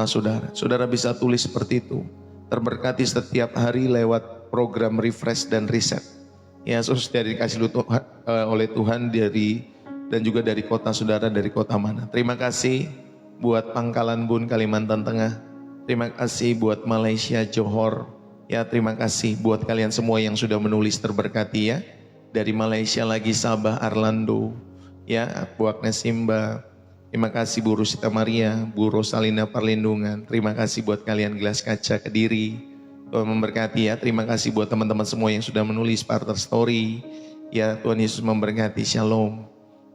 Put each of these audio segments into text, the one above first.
saudara. Saudara bisa tulis seperti itu. Terberkati setiap hari lewat program refresh dan reset. Ya, saudara dikasih oleh Tuhan dan juga dari kota saudara, dari kota mana. Terima kasih buat Pangkalan Bun, Kalimantan Tengah. Terima kasih buat Malaysia, Johor. Ya, terima kasih buat kalian semua yang sudah menulis, terberkati ya. Dari Malaysia lagi Sabah, Arlando. Ya, Bu Agnes Simba. Terima kasih Bu Rusita Maria, Bu Rosalina Perlindungan. Terima kasih buat kalian Gelas Kaca Kediri. Tuhan memberkati ya. Terima kasih buat teman-teman semua yang sudah menulis partner story. Ya, Tuhan Yesus memberkati. Shalom.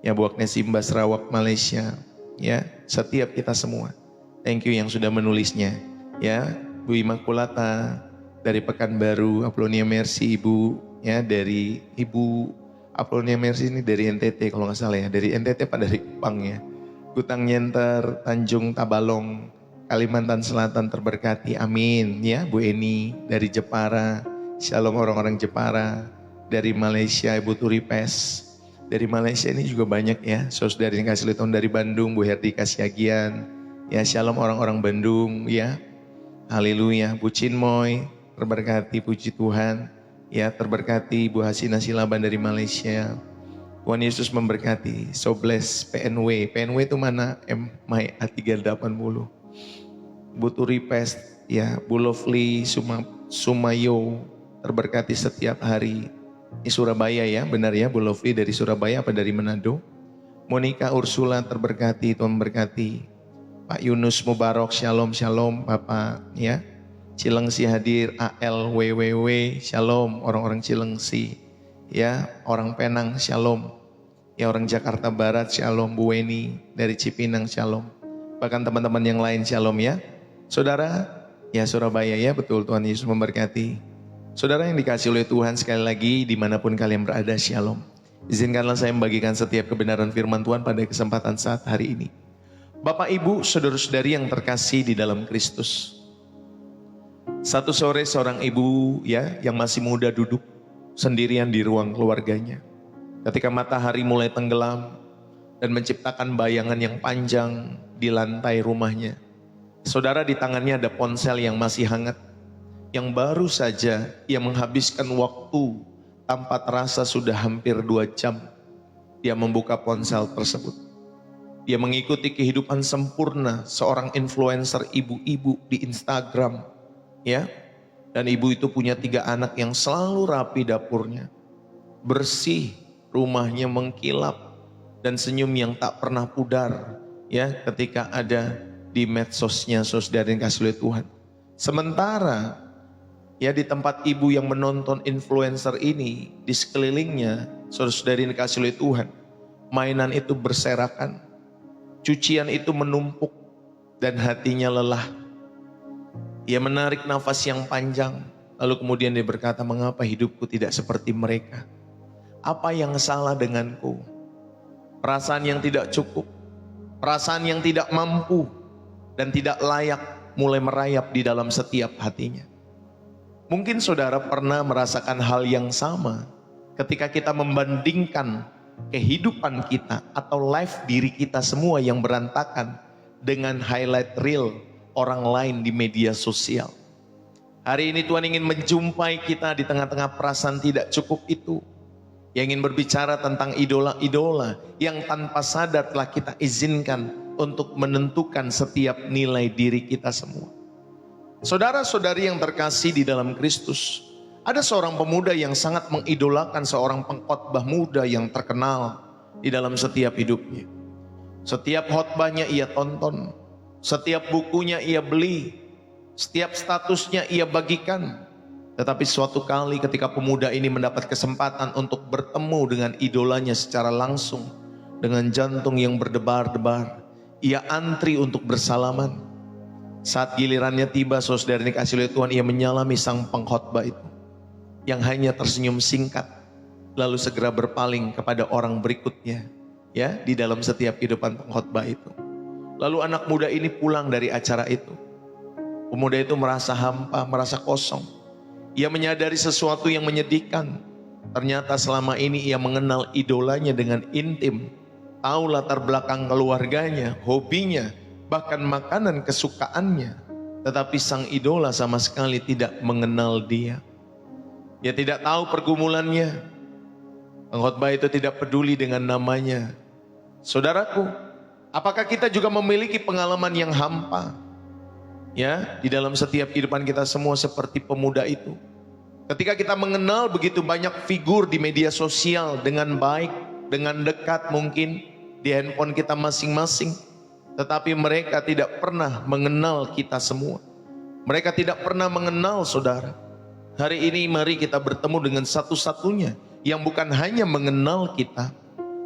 Ya, Bu Agnes Simba Sarawak Malaysia. Ya, setiap kita semua. Thank you yang sudah menulisnya. Ya, Bu Imakulata dari Pekanbaru, Apolonia Mercy Ibu. Ya, dari Ibu Apolonia Mercy ini dari NTT kalau nggak salah ya. Dari NTT apa dari Kupang ya. Gutang Nyenter, Tanjung Tabalong, Kalimantan Selatan terberkati, amin. Ya, Bu Eni dari Jepara, shalom orang-orang Jepara. Dari Malaysia, Ibu Turipes. Dari Malaysia ini juga banyak ya, saudara yang kasih lihat dari Bandung, Bu Herdi Kasyagian. Ya, shalom orang-orang Bandung, ya. Haleluya, Bu Cinmoy, terberkati, puji Tuhan. Ya, terberkati Bu Hasina Silaban dari Malaysia. Tuhan Yesus memberkati. So bless PNW. PNW itu mana? MY A380. Bu Turipes, ya, Bu Lovely Sumayo, terberkati setiap hari. Ini Surabaya ya, benar ya, Bu Lovely dari Surabaya apa dari Manado? Monica Ursula terberkati, Tuhan memberkati. Pak Yunus Mubarok, shalom, shalom Bapak ya. Cilengsi hadir, ALWWW, shalom orang-orang Cilengsi. Ya, orang Penang, shalom. Ya, orang Jakarta Barat, shalom. Bu Weni dari Cipinang, shalom. Bahkan teman-teman yang lain, shalom ya. Saudara, ya Surabaya ya, betul, Tuhan Yesus memberkati. Saudara yang dikasih oleh Tuhan, sekali lagi dimanapun kalian berada, shalom. Izinkanlah saya membagikan setiap kebenaran firman Tuhan pada kesempatan saat hari ini. Bapak Ibu, saudara-saudari yang terkasih di dalam Kristus. Satu sore seorang ibu ya yang masih muda duduk sendirian di ruang keluarganya. Ketika matahari mulai tenggelam dan menciptakan bayangan yang panjang di lantai rumahnya. Saudara, di tangannya ada ponsel yang masih hangat. Yang baru saja ia menghabiskan waktu tanpa terasa sudah hampir 2 jam. Dia membuka ponsel tersebut. Dia mengikuti kehidupan sempurna seorang influencer ibu-ibu di Instagram. Ya, dan ibu itu punya 3 anak yang selalu rapi dapurnya. Bersih, rumahnya mengkilap, dan senyum yang tak pernah pudar ya ketika ada di medsosnya, saudara yang kasih oleh Tuhan. Sementara ya di tempat ibu yang menonton influencer ini, di sekelilingnya saudara yang kasih oleh Tuhan, mainan itu berserakan, cucian itu menumpuk, dan hatinya lelah. Ia menarik nafas yang panjang, lalu kemudian dia berkata, mengapa hidupku tidak seperti mereka? Apa yang salah denganku? Perasaan yang tidak cukup, perasaan yang tidak mampu dan tidak layak mulai merayap di dalam setiap hatinya. Mungkin saudara pernah merasakan hal yang sama ketika kita membandingkan kehidupan kita atau life diri kita semua yang berantakan dengan highlight reel orang lain di media sosial. Hari ini Tuhan ingin menjumpai kita di tengah-tengah perasaan tidak cukup itu. Yang ingin berbicara tentang idola-idola yang tanpa sadar telah kita izinkan untuk menentukan setiap nilai diri kita semua. Saudara-saudari yang terkasih di dalam Kristus, ada seorang pemuda yang sangat mengidolakan seorang pengkhotbah muda yang terkenal di dalam setiap hidupnya. Setiap khotbahnya ia tonton, setiap bukunya ia beli, setiap statusnya ia bagikan. Tetapi suatu kali ketika pemuda ini mendapat kesempatan untuk bertemu dengan idolanya secara langsung, dengan jantung yang berdebar-debar, ia antri untuk bersalaman. Saat gilirannya tiba, saudara dikasih oleh Tuhan, ia menyalami sang pengkhotbah itu yang hanya tersenyum singkat, lalu segera berpaling kepada orang berikutnya ya di dalam setiap kehidupan pengkhotbah itu. Lalu anak muda ini pulang dari acara itu. Pemuda itu merasa hampa, merasa kosong. Ia menyadari sesuatu yang menyedihkan. Ternyata selama ini ia mengenal idolanya dengan intim, tahu latar belakang keluarganya, hobinya, bahkan makanan kesukaannya, tetapi sang idola sama sekali tidak mengenal dia. Dia tidak tahu pergumulannya. Pengkhotbah itu tidak peduli dengan namanya. Saudaraku, apakah kita juga memiliki pengalaman yang hampa? Ya, di dalam setiap kehidupan kita semua seperti pemuda itu. Ketika kita mengenal begitu banyak figur di media sosial dengan baik, dengan dekat mungkin di handphone kita masing-masing, tetapi mereka tidak pernah mengenal kita semua. Mereka tidak pernah mengenal saudara. Hari ini mari kita bertemu dengan satu-satunya yang bukan hanya mengenal kita,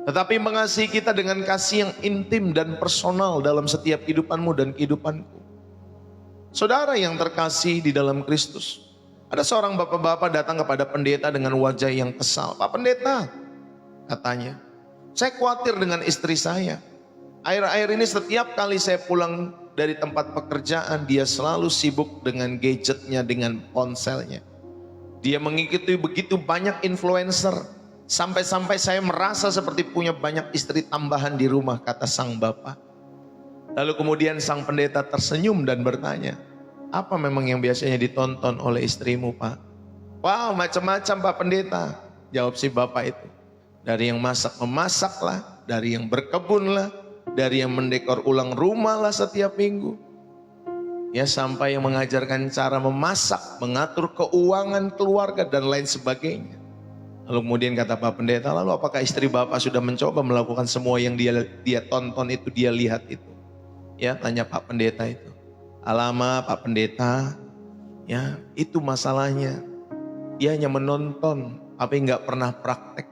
tetapi mengasihi kita dengan kasih yang intim dan personal dalam setiap kehidupanmu dan kehidupanku. Saudara yang terkasih di dalam Kristus, ada seorang bapak-bapak datang kepada pendeta dengan wajah yang kesal. Pak pendeta, katanya, saya khawatir dengan istri saya. Akhir-akhir ini setiap kali saya pulang dari tempat pekerjaan, dia selalu sibuk dengan gadgetnya, dengan ponselnya. Dia mengikuti begitu banyak influencer, sampai-sampai saya merasa seperti punya banyak istri tambahan di rumah, kata sang bapak. Lalu kemudian sang pendeta tersenyum dan bertanya, apa memang yang biasanya ditonton oleh istrimu Pak? Wow, macam-macam Pak Pendeta, jawab si bapak itu. Dari yang masak memasak lah, dari yang berkebun lah, dari yang mendekor ulang rumah lah setiap minggu. Ya, sampai yang mengajarkan cara memasak, mengatur keuangan keluarga dan lain sebagainya. Lalu kemudian kata Pak Pendeta, lalu apakah istri bapak sudah mencoba melakukan semua yang dia tonton itu, dia lihat itu? Ya, tanya Pak Pendeta itu. Alamak Pak Pendeta, ya itu masalahnya. Dia hanya menonton, tapi nggak pernah praktek.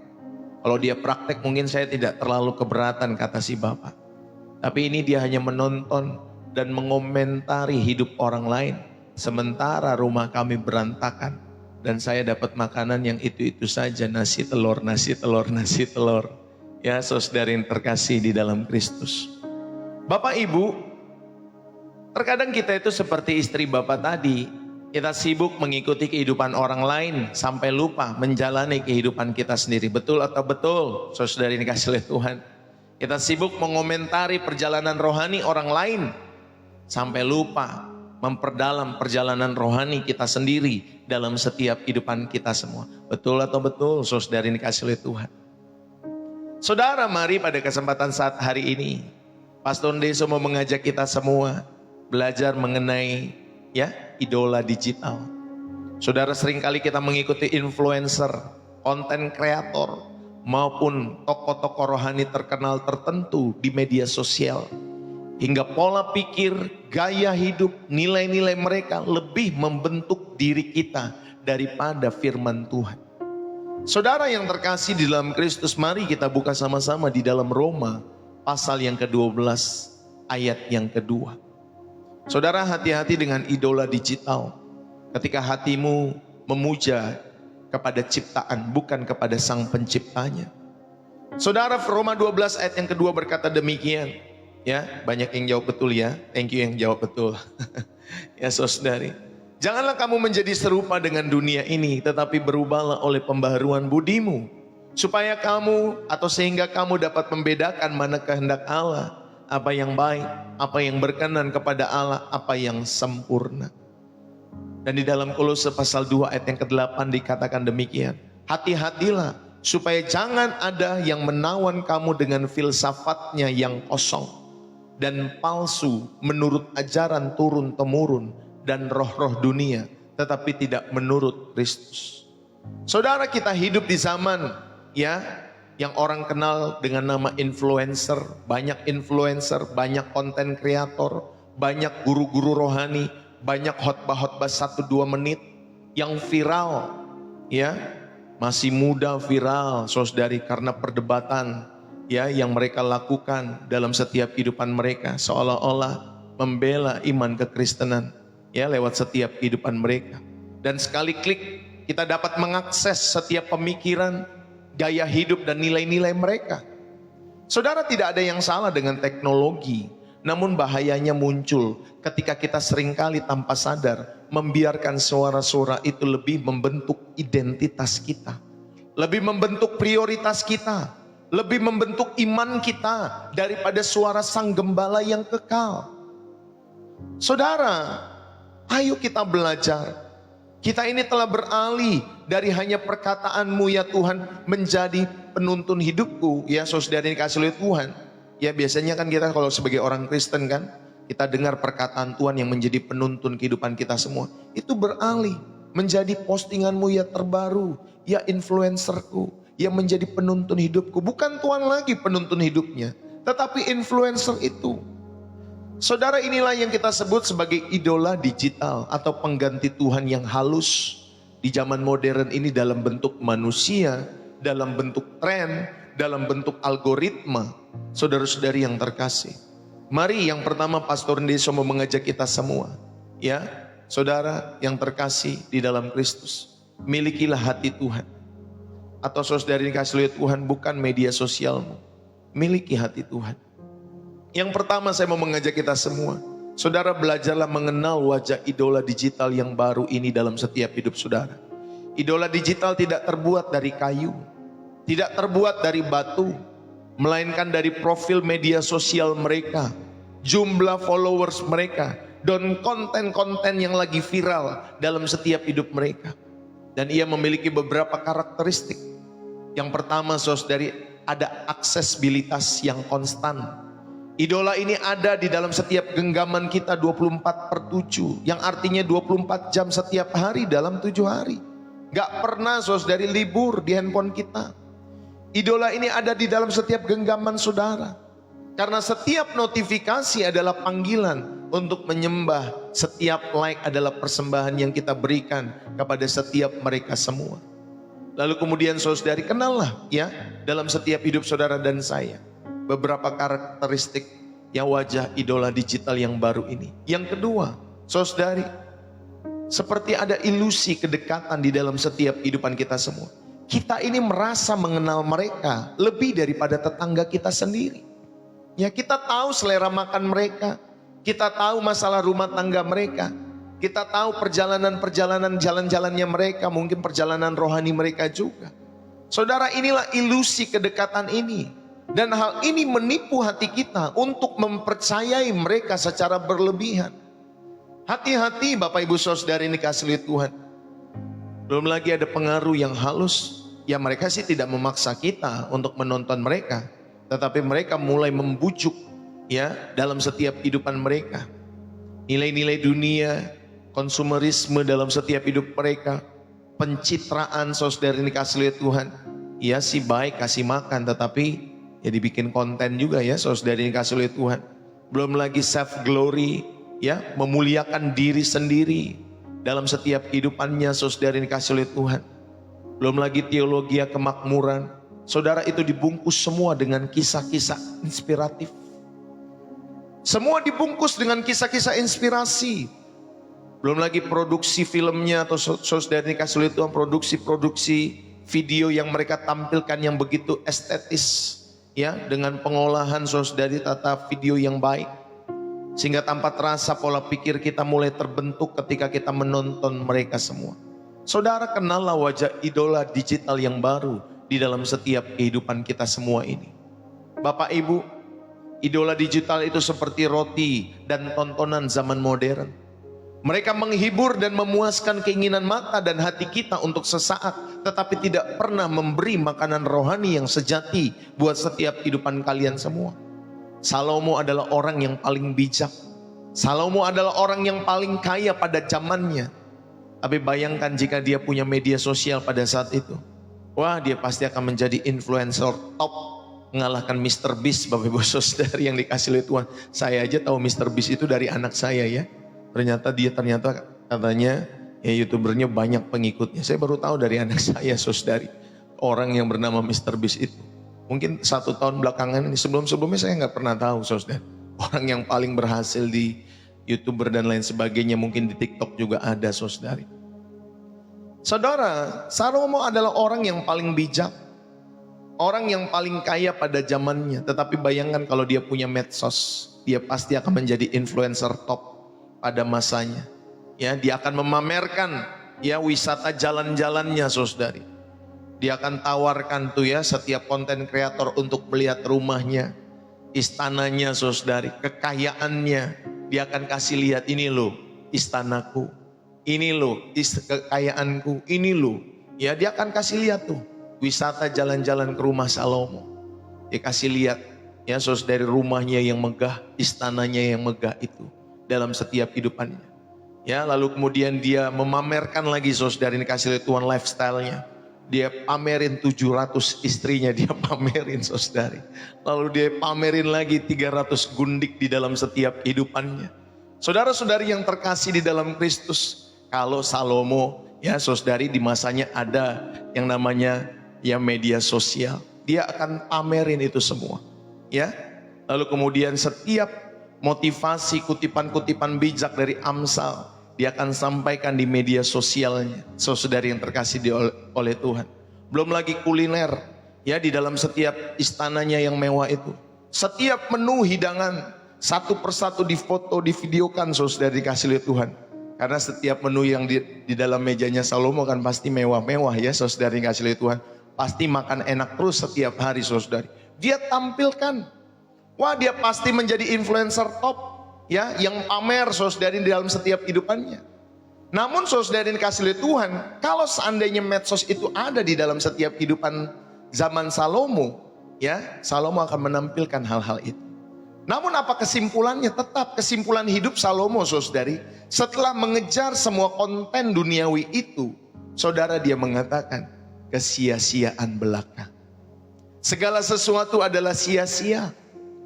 Kalau dia praktek mungkin saya tidak terlalu keberatan, kata si bapak. Tapi ini dia hanya menonton dan mengomentari hidup orang lain. Sementara rumah kami berantakan dan saya dapat makanan yang itu-itu saja, nasi telur, nasi telur, nasi telur. Ya saudara yang terkasih di dalam Kristus. Bapak Ibu, terkadang kita itu seperti istri bapak tadi. Kita sibuk mengikuti kehidupan orang lain sampai lupa menjalani kehidupan kita sendiri. Betul atau betul, saudara yang dikasih oleh Tuhan? Kita sibuk mengomentari perjalanan rohani orang lain sampai lupa memperdalam perjalanan rohani kita sendiri dalam setiap kehidupan kita semua. Betul atau betul, saudara yang dikasih oleh Tuhan? Saudara, mari pada kesempatan saat hari ini, Pastor Deso mau mengajak kita semua belajar mengenai idola digital. Saudara, seringkali kita mengikuti influencer, konten kreator, maupun tokoh-tokoh rohani terkenal tertentu di media sosial. Hingga pola pikir, gaya hidup, nilai-nilai mereka lebih membentuk diri kita daripada firman Tuhan. Saudara yang terkasih di dalam Kristus, mari kita buka sama-sama di dalam Roma pasal yang ke-12 ayat yang kedua. Saudara, hati-hati dengan idola digital. Ketika hatimu memuja kepada ciptaan, bukan kepada sang penciptanya. Saudara, Roma 12 ayat yang kedua berkata demikian. Ya, banyak yang jawab betul ya. Thank you yang jawab betul. Ya saudari, janganlah kamu menjadi serupa dengan dunia ini, tetapi berubahlah oleh pembaharuan budimu, supaya kamu atau sehingga kamu dapat membedakan mana kehendak Allah, apa yang baik, apa yang berkenan kepada Allah, apa yang sempurna. Dan di dalam Kolose pasal 2 ayat yang ke-8 dikatakan demikian. Hati-hatilah supaya jangan ada yang menawan kamu dengan filsafatnya yang kosong dan palsu menurut ajaran turun-temurun dan roh-roh dunia, tetapi tidak menurut Kristus. Saudara, kita hidup di zaman yang orang kenal dengan nama influencer, banyak konten kreator, banyak guru-guru rohani, banyak khotbah-khotbah 1-2 menit yang viral, masih muda viral, saudari, karena perdebatan yang mereka lakukan dalam setiap kehidupan mereka, seolah-olah membela iman kekristenan lewat setiap kehidupan mereka. Dan sekali klik kita dapat mengakses setiap pemikiran, gaya hidup dan nilai-nilai mereka. Saudara, tidak ada yang salah dengan teknologi, namun bahayanya muncul ketika kita seringkali tanpa sadar membiarkan suara-suara itu lebih membentuk identitas kita, lebih membentuk prioritas kita, lebih membentuk iman kita daripada suara sang gembala yang kekal. Saudara, ayo kita belajar. Kita ini telah beralih dari hanya perkataanmu ya Tuhan menjadi penuntun hidupku. Ya saudara ini dikasih oleh Tuhan. Ya biasanya kan kita kalau sebagai orang Kristen kan, kita dengar perkataan Tuhan yang menjadi penuntun kehidupan kita semua. Itu beralih menjadi postinganmu ya terbaru, ya influencerku, yang menjadi penuntun hidupku. Bukan Tuhan lagi penuntun hidupnya, tetapi influencer itu. Saudara, inilah yang kita sebut sebagai idola digital atau pengganti Tuhan yang halus di zaman modern ini dalam bentuk manusia, dalam bentuk tren, dalam bentuk algoritma. Saudara-saudari yang terkasih, mari yang pertama Pastor Ndeso mau mengajak kita semua, ya saudara yang terkasih di dalam Kristus, milikilah hati Tuhan. Atau saudari dikasih oleh Tuhan, bukan media sosialmu, miliki hati Tuhan. Yang pertama saya mau mengajak kita semua, saudara belajarlah mengenal wajah idola digital yang baru ini dalam setiap hidup saudara. Idola digital tidak terbuat dari kayu, tidak terbuat dari batu, melainkan dari profil media sosial mereka, jumlah followers mereka, dan konten-konten yang lagi viral dalam setiap hidup mereka. Dan ia memiliki beberapa karakteristik. Yang pertama saudari, ada aksesibilitas yang konstan. Idola ini ada di dalam setiap genggaman kita 24/7, yang artinya 24 jam setiap hari dalam 7 hari. Gak pernah saudari libur di handphone kita. Idola ini ada di dalam setiap genggaman saudara. Karena setiap notifikasi adalah panggilan untuk menyembah, setiap like adalah persembahan yang kita berikan kepada setiap mereka semua. Lalu kemudian saudari kenallah ya dalam setiap hidup saudara dan saya beberapa karakteristik yang wajah idola digital yang baru ini. Yang kedua, saudari, seperti ada ilusi kedekatan di dalam setiap kehidupan kita semua. Kita ini merasa mengenal mereka lebih daripada tetangga kita sendiri. Ya, kita tahu selera makan mereka, kita tahu masalah rumah tangga mereka, kita tahu perjalanan-perjalanan jalan-jalannya mereka, mungkin perjalanan rohani mereka juga. Saudara, inilah ilusi kedekatan ini. Dan hal ini menipu hati kita untuk mempercayai mereka secara berlebihan. Hati-hati Bapak Ibu Saudara ini dikasih oleh Tuhan. Belum lagi ada pengaruh yang halus. Ya mereka sih tidak memaksa kita untuk menonton mereka, tetapi mereka mulai membujuk ya dalam setiap kehidupan mereka. Nilai-nilai dunia, konsumerisme dalam setiap hidup mereka, pencitraan saudara ini dikasih oleh Tuhan. Iya sih baik kasih makan, tetapi ya dibikin konten juga ya saudara yang dikasih oleh Tuhan. Belum lagi self glory ya, memuliakan diri sendiri dalam setiap kehidupannya saudara yang dikasih oleh Tuhan. Belum lagi teologi kemakmuran. Saudara, itu dibungkus semua dengan kisah-kisah inspiratif. Semua dibungkus dengan kisah-kisah inspirasi. Belum lagi produksi filmnya atau saudara yang dikasih oleh Tuhan, produksi video yang mereka tampilkan yang begitu estetis. Ya, dengan pengolahan saudari tata video yang baik, sehingga tanpa terasa pola pikir kita mulai terbentuk ketika kita menonton mereka semua. Saudara, kenallah wajah idola digital yang baru di dalam setiap kehidupan kita semua ini. Bapak Ibu, idola digital itu seperti roti dan tontonan zaman modern. Mereka menghibur dan memuaskan keinginan mata dan hati kita untuk sesaat, tetapi tidak pernah memberi makanan rohani yang sejati buat setiap kehidupan kalian semua. Salomo adalah orang yang paling bijak. Salomo adalah orang yang paling kaya pada zamannya. Tapi bayangkan jika dia punya media sosial pada saat itu. Wah, dia pasti akan menjadi influencer top, mengalahkan Mr. Beast, Bapak Ibu Saudari yang dikasih oleh Tuhan. Saya aja tahu Mr. Beast itu dari anak saya ya. Ternyata katanya ya YouTubernya banyak pengikutnya. Saya baru tahu dari anak saya saudari, orang yang bernama Mr. Beast itu. Mungkin 1 tahun belakangan ini, sebelumnya saya nggak pernah tahu saudari. Orang yang paling berhasil di YouTuber dan lain sebagainya, mungkin di TikTok juga ada saudari. Saudara, Salomo adalah orang yang paling bijak, orang yang paling kaya pada zamannya. Tetapi bayangkan kalau dia punya medsos, dia pasti akan menjadi influencer top pada masanya. Ya, dia akan memamerkan ya wisata jalan-jalannya saudari. Dia akan tawarkan tuh ya setiap konten kreator untuk melihat rumahnya, istananya saudari, kekayaannya. Dia akan kasih lihat, ini loh istanaku, ini loh kekayaanku, ini loh. Ya, dia akan kasih lihat tuh wisata jalan-jalan ke rumah Salomo. Dia kasih lihat ya saudara, dari rumahnya yang megah, istananya yang megah itu dalam setiap kehidupannya. Ya, lalu kemudian dia memamerkan lagi saudara, ini kasih lihat Tuhan lifestyle-nya. Dia pamerin 700 istrinya, dia pamerin saudari. Lalu dia pamerin lagi 300 gundik di dalam setiap kehidupannya. Saudara-saudari yang terkasih di dalam Kristus, kalau Salomo ya saudari di masanya ada yang namanya ya media sosial, dia akan pamerin itu semua. Ya, lalu kemudian setiap motivasi, kutipan-kutipan bijak dari Amsal, dia akan sampaikan di media sosialnya, saudari yang terkasih oleh Tuhan. Belum lagi kuliner, ya di dalam setiap istananya yang mewah itu. Setiap menu hidangan, satu persatu difoto, divideokan, saudari dikasih oleh Tuhan. Karena setiap menu yang di dalam mejanya Salomo kan pasti mewah-mewah ya, saudari dikasih oleh Tuhan. Pasti makan enak terus setiap hari, saudari. Dia tampilkan, wah dia pasti menjadi influencer top. Ya, yang pamer saudari di dalam setiap kehidupannya. Namun saudari dikasih oleh Tuhan, kalau seandainya medsos itu ada di dalam setiap kehidupan zaman Salomo, ya Salomo akan menampilkan hal-hal itu. Namun apa kesimpulannya? Tetap kesimpulan hidup Salomo saudari, setelah mengejar semua konten duniawi itu, saudara, dia mengatakan kesia-siaan belaka. Segala sesuatu adalah sia-sia.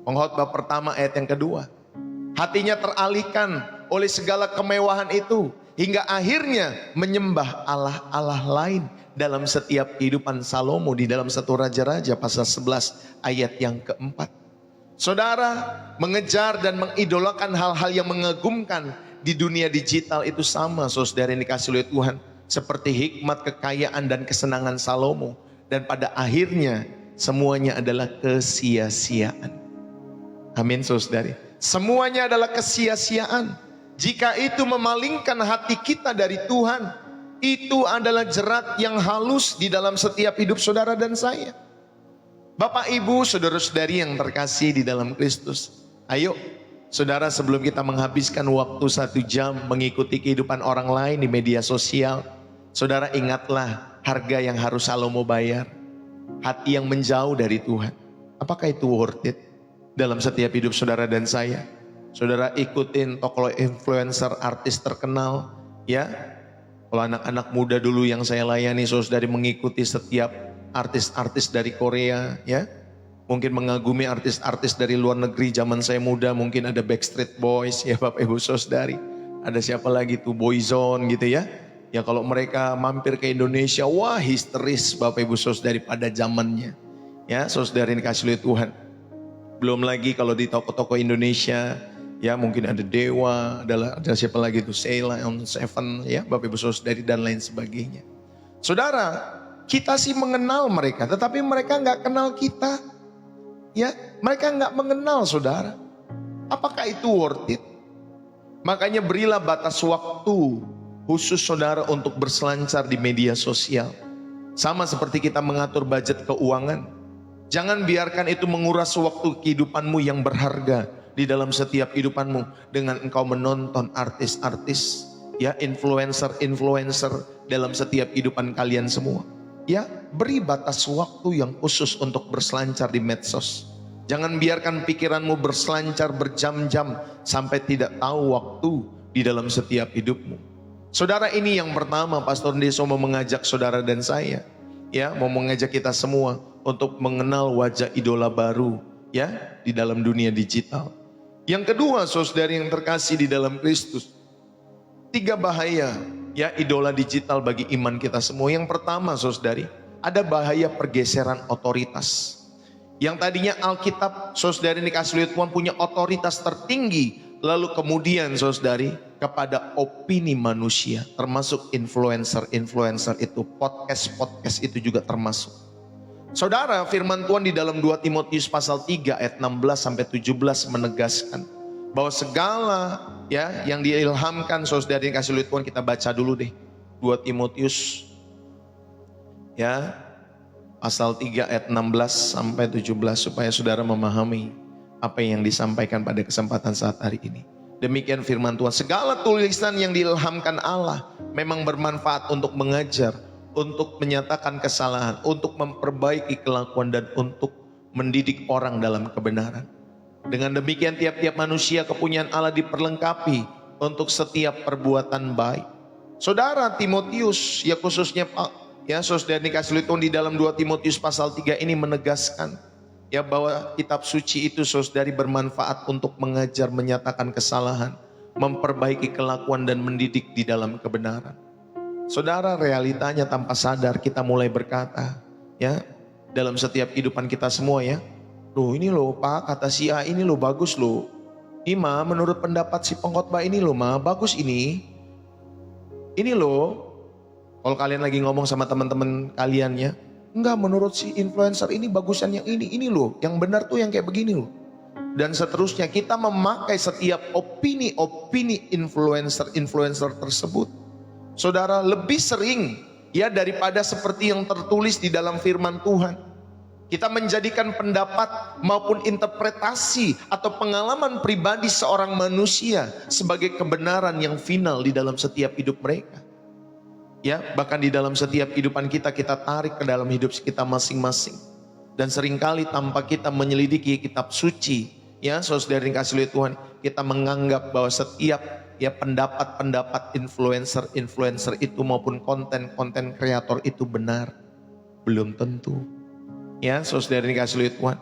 Pengkhotbah pertama ayat yang kedua. Hatinya teralihkan oleh segala kemewahan itu, hingga akhirnya menyembah Allah-Allah lain dalam setiap kehidupan Salomo di dalam 1 Raja-Raja pasal 11 ayat yang keempat. Saudara, mengejar dan mengidolakan hal-hal yang mengagumkan di dunia digital itu sama saudara yang dikasih oleh Tuhan, seperti hikmat, kekayaan dan kesenangan Salomo, dan pada akhirnya semuanya adalah kesia-siaan. Amin saudari. Semuanya adalah kesia-siaan. Jika itu memalingkan hati kita dari Tuhan, itu adalah jerat yang halus di dalam setiap hidup saudara dan saya. Bapak, Ibu, saudara-saudari yang terkasih di dalam Kristus, ayo saudara, sebelum kita menghabiskan waktu 1 jam mengikuti kehidupan orang lain di media sosial, saudara ingatlah harga yang harus Salomo bayar. Hati yang menjauh dari Tuhan. Apakah itu worth it dalam setiap hidup saudara dan saya? Saudara ikutin tokoh influencer, artis terkenal, ya. Kalau anak-anak muda dulu yang saya layani, saudari mengikuti setiap artis-artis dari Korea, ya. Mungkin mengagumi artis-artis dari luar negeri zaman saya muda, mungkin ada Backstreet Boys, ya Bapak Ibu saudari. Ada siapa lagi tuh, Boyzone gitu ya. Ya kalau mereka mampir ke Indonesia, wah histeris Bapak Ibu saudari pada zamannya. Ya saudari dikasih oleh Tuhan. Belum lagi kalau di toko-toko Indonesia, ya mungkin ada Dewa, ada siapa lagi tuh, Sheila on Seven, ya Bapak Ibu saudari dan lain sebagainya. Saudara, kita sih mengenal mereka, tetapi mereka nggak kenal kita. Ya, mereka nggak mengenal saudara. Apakah itu worth it? Makanya berilah batas waktu khusus saudara untuk berselancar di media sosial. Sama seperti kita mengatur budget keuangan. Jangan biarkan itu menguras waktu kehidupanmu yang berharga di dalam setiap kehidupanmu dengan engkau menonton artis-artis, ya influencer-influencer dalam setiap kehidupan kalian semua. Ya, beri batas waktu yang khusus untuk berselancar di medsos. Jangan biarkan pikiranmu berselancar berjam-jam sampai tidak tahu waktu di dalam setiap hidupmu. Saudara, ini yang pertama Pastor Deso mau mengajak saudara dan saya, ya, mau mengajak kita semua untuk mengenal wajah idola baru, ya, di dalam dunia digital. Yang kedua, saudari yang terkasih di dalam Kristus, 3 bahaya, ya, idola digital bagi iman kita semua. Yang pertama, saudari, ada bahaya pergeseran otoritas. Yang tadinya Alkitab, saudari dikasih oleh Tuhan punya otoritas tertinggi, lalu kemudian saudari kepada opini manusia, termasuk influencer itu, podcast itu juga termasuk. Saudara, firman Tuhan di dalam 2 Timotius pasal 3 ayat 16 sampai 17 menegaskan bahwa segala, ya, yang diilhamkan saudari yang kasih oleh Tuhan, kita baca dulu deh 2 Timotius, ya, pasal 3 ayat 16 sampai 17 supaya saudara memahami apa yang disampaikan pada kesempatan saat hari ini. Demikian firman Tuhan. Segala tulisan yang diilhamkan Allah memang bermanfaat untuk mengajar, untuk menyatakan kesalahan, untuk memperbaiki kelakuan, dan untuk mendidik orang dalam kebenaran. Dengan demikian tiap-tiap manusia kepunyaan Allah diperlengkapi untuk setiap perbuatan baik. Saudara Timotius, ya khususnya saudara dikasih Tuhan di dalam 2 Timotius pasal 3 ini menegaskan ya bahwa kitab suci itu saudari bermanfaat untuk mengajar, menyatakan kesalahan, memperbaiki kelakuan, dan mendidik di dalam kebenaran. Saudara, realitanya tanpa sadar kita mulai berkata ya dalam setiap kehidupan kita semua ya, loh ini loh Pak, kata si A ini loh bagus loh, Ima menurut pendapat si pengkhotbah ini loh Ma, bagus ini loh. Kalau kalian lagi ngomong sama teman-teman kalian ya, enggak, menurut si influencer ini bagusan yang ini loh, yang benar tuh yang kayak begini loh. Dan seterusnya, kita memakai setiap opini influencer tersebut. Saudara, lebih sering ya daripada seperti yang tertulis di dalam firman Tuhan. Kita menjadikan pendapat maupun interpretasi atau pengalaman pribadi seorang manusia sebagai kebenaran yang final di dalam setiap hidup mereka. Ya, bahkan di dalam setiap kehidupan kita tarik ke dalam hidup kita masing-masing. Dan seringkali tanpa kita menyelidiki kitab suci, ya saudara yang kasih oleh Tuhan, kita menganggap bahwa setiap ya pendapat influencer itu maupun konten kreator itu benar. Belum tentu. Ya saudara yang kasih oleh Tuhan,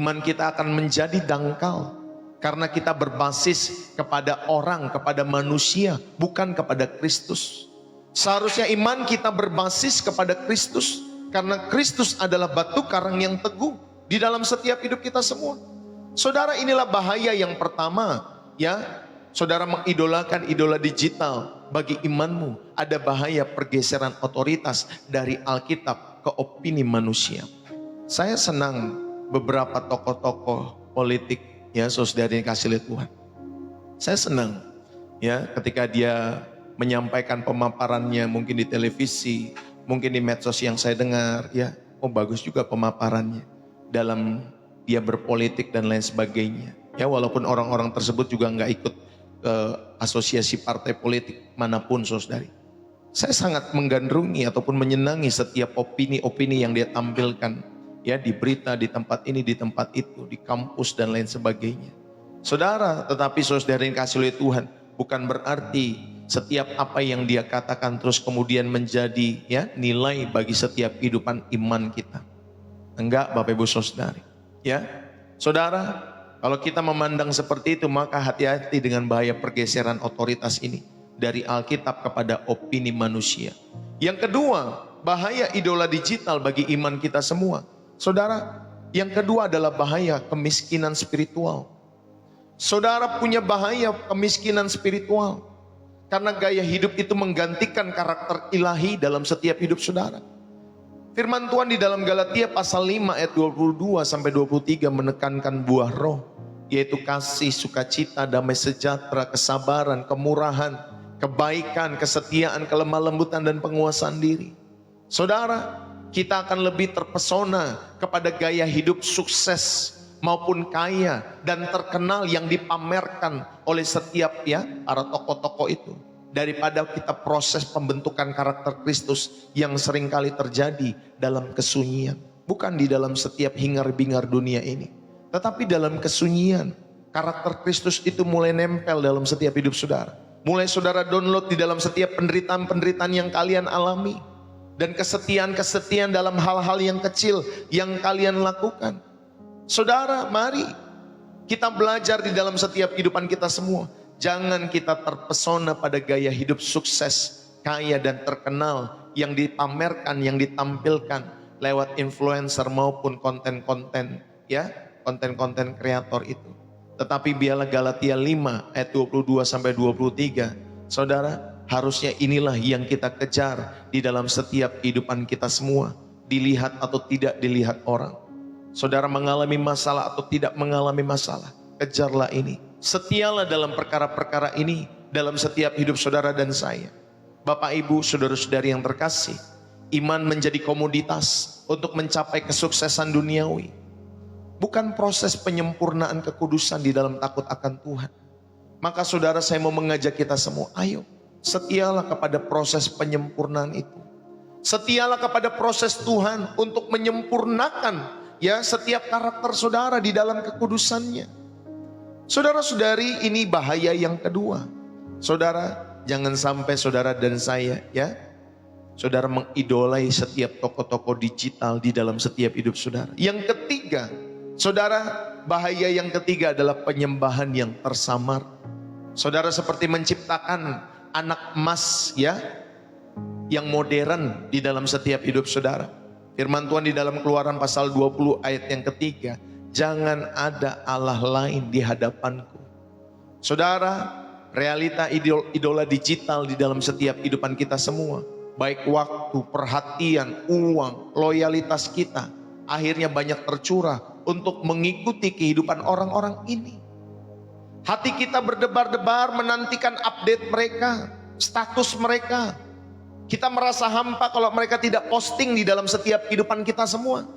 iman kita akan menjadi dangkal karena kita berbasis kepada orang, kepada manusia, bukan kepada Kristus. Seharusnya iman kita berbasis kepada Kristus, karena Kristus adalah batu karang yang teguh di dalam setiap hidup kita semua. Saudara, inilah bahaya yang pertama ya. Saudara mengidolakan idola digital, bagi imanmu ada bahaya pergeseran otoritas dari Alkitab ke opini manusia. Saya senang beberapa tokoh-tokoh politik ya saudara yang kasih lihat Tuhan. Saya senang ya ketika dia menyampaikan pemaparannya mungkin di televisi, mungkin di medsos yang saya dengar ya, oh bagus juga pemaparannya dalam dia berpolitik dan lain sebagainya. Ya walaupun orang-orang tersebut juga nggak ikut asosiasi partai politik manapun saudari. Saya sangat menggandrungi ataupun menyenangi setiap opini-opini yang dia tampilkan ya di berita, di tempat ini, di tempat itu, di kampus dan lain sebagainya. Saudara, tetapi saudara yang kasih oleh Tuhan, bukan berarti setiap apa yang dia katakan terus kemudian menjadi ya nilai bagi setiap kehidupan iman kita. Enggak, Bapak Ibu Saudari. Ya. Saudara, kalau kita memandang seperti itu, maka hati-hati dengan bahaya pergeseran otoritas ini dari Alkitab kepada opini manusia. Yang kedua, bahaya idola digital bagi iman kita semua. Saudara, yang kedua adalah bahaya kemiskinan spiritual. Saudara punya bahaya kemiskinan spiritual karena gaya hidup itu menggantikan karakter ilahi dalam setiap hidup saudara. Firman Tuhan di dalam Galatia pasal 5 ayat 22 sampai 23 menekankan buah roh, yaitu kasih, sukacita, damai sejahtera, kesabaran, kemurahan, kebaikan, kesetiaan, kelemah lembutan, dan penguasaan diri. Saudara, kita akan lebih terpesona kepada gaya hidup sukses maupun kaya dan terkenal yang dipamerkan oleh setiap ya para tokoh-tokoh itu, daripada kita proses pembentukan karakter Kristus yang seringkali terjadi dalam kesunyian. Bukan di dalam setiap hingar-bingar dunia ini, tetapi dalam kesunyian. Karakter Kristus itu mulai nempel dalam setiap hidup saudara. Mulai saudara download di dalam setiap penderitaan-penderitaan yang kalian alami. Dan kesetiaan-kesetiaan dalam hal-hal yang kecil yang kalian lakukan. Saudara, mari kita belajar di dalam setiap kehidupan kita semua. Jangan kita terpesona pada gaya hidup sukses, kaya dan terkenal yang dipamerkan, yang ditampilkan lewat influencer maupun konten-konten ya, konten-konten kreator itu. Tetapi biarlah Galatia 5 ayat 22 sampai 23, saudara, harusnya inilah yang kita kejar di dalam setiap kehidupan kita semua, dilihat atau tidak dilihat orang. Saudara mengalami masalah atau tidak mengalami masalah, kejarlah ini. Setialah dalam perkara-perkara ini dalam setiap hidup saudara dan saya. Bapak Ibu, saudara-saudari yang terkasih, iman menjadi komoditas untuk mencapai kesuksesan duniawi. Bukan proses penyempurnaan kekudusan di dalam takut akan Tuhan. Maka saudara, saya mau mengajak kita semua, ayo setialah kepada proses penyempurnaan itu. Setialah kepada proses Tuhan untuk menyempurnakan ya setiap karakter saudara di dalam kekudusannya. Saudara-saudari, ini bahaya yang kedua. Saudara, jangan sampai saudara dan saya ya, saudara mengidolai setiap tokoh-tokoh digital di dalam setiap hidup saudara. Yang ketiga, saudara, bahaya yang ketiga adalah penyembahan yang tersamar. Saudara seperti menciptakan anak emas ya, yang modern di dalam setiap hidup saudara. Firman Tuhan di dalam Keluaran pasal 20 ayat yang ketiga, jangan ada Allah lain di hadapanku. Saudara, realita idola digital di dalam setiap kehidupan kita semua, baik waktu, perhatian, uang, loyalitas kita, akhirnya banyak tercurah untuk mengikuti kehidupan orang-orang ini. Hati kita berdebar-debar menantikan update mereka, status mereka. Kita merasa hampa kalau mereka tidak posting di dalam setiap kehidupan kita semua.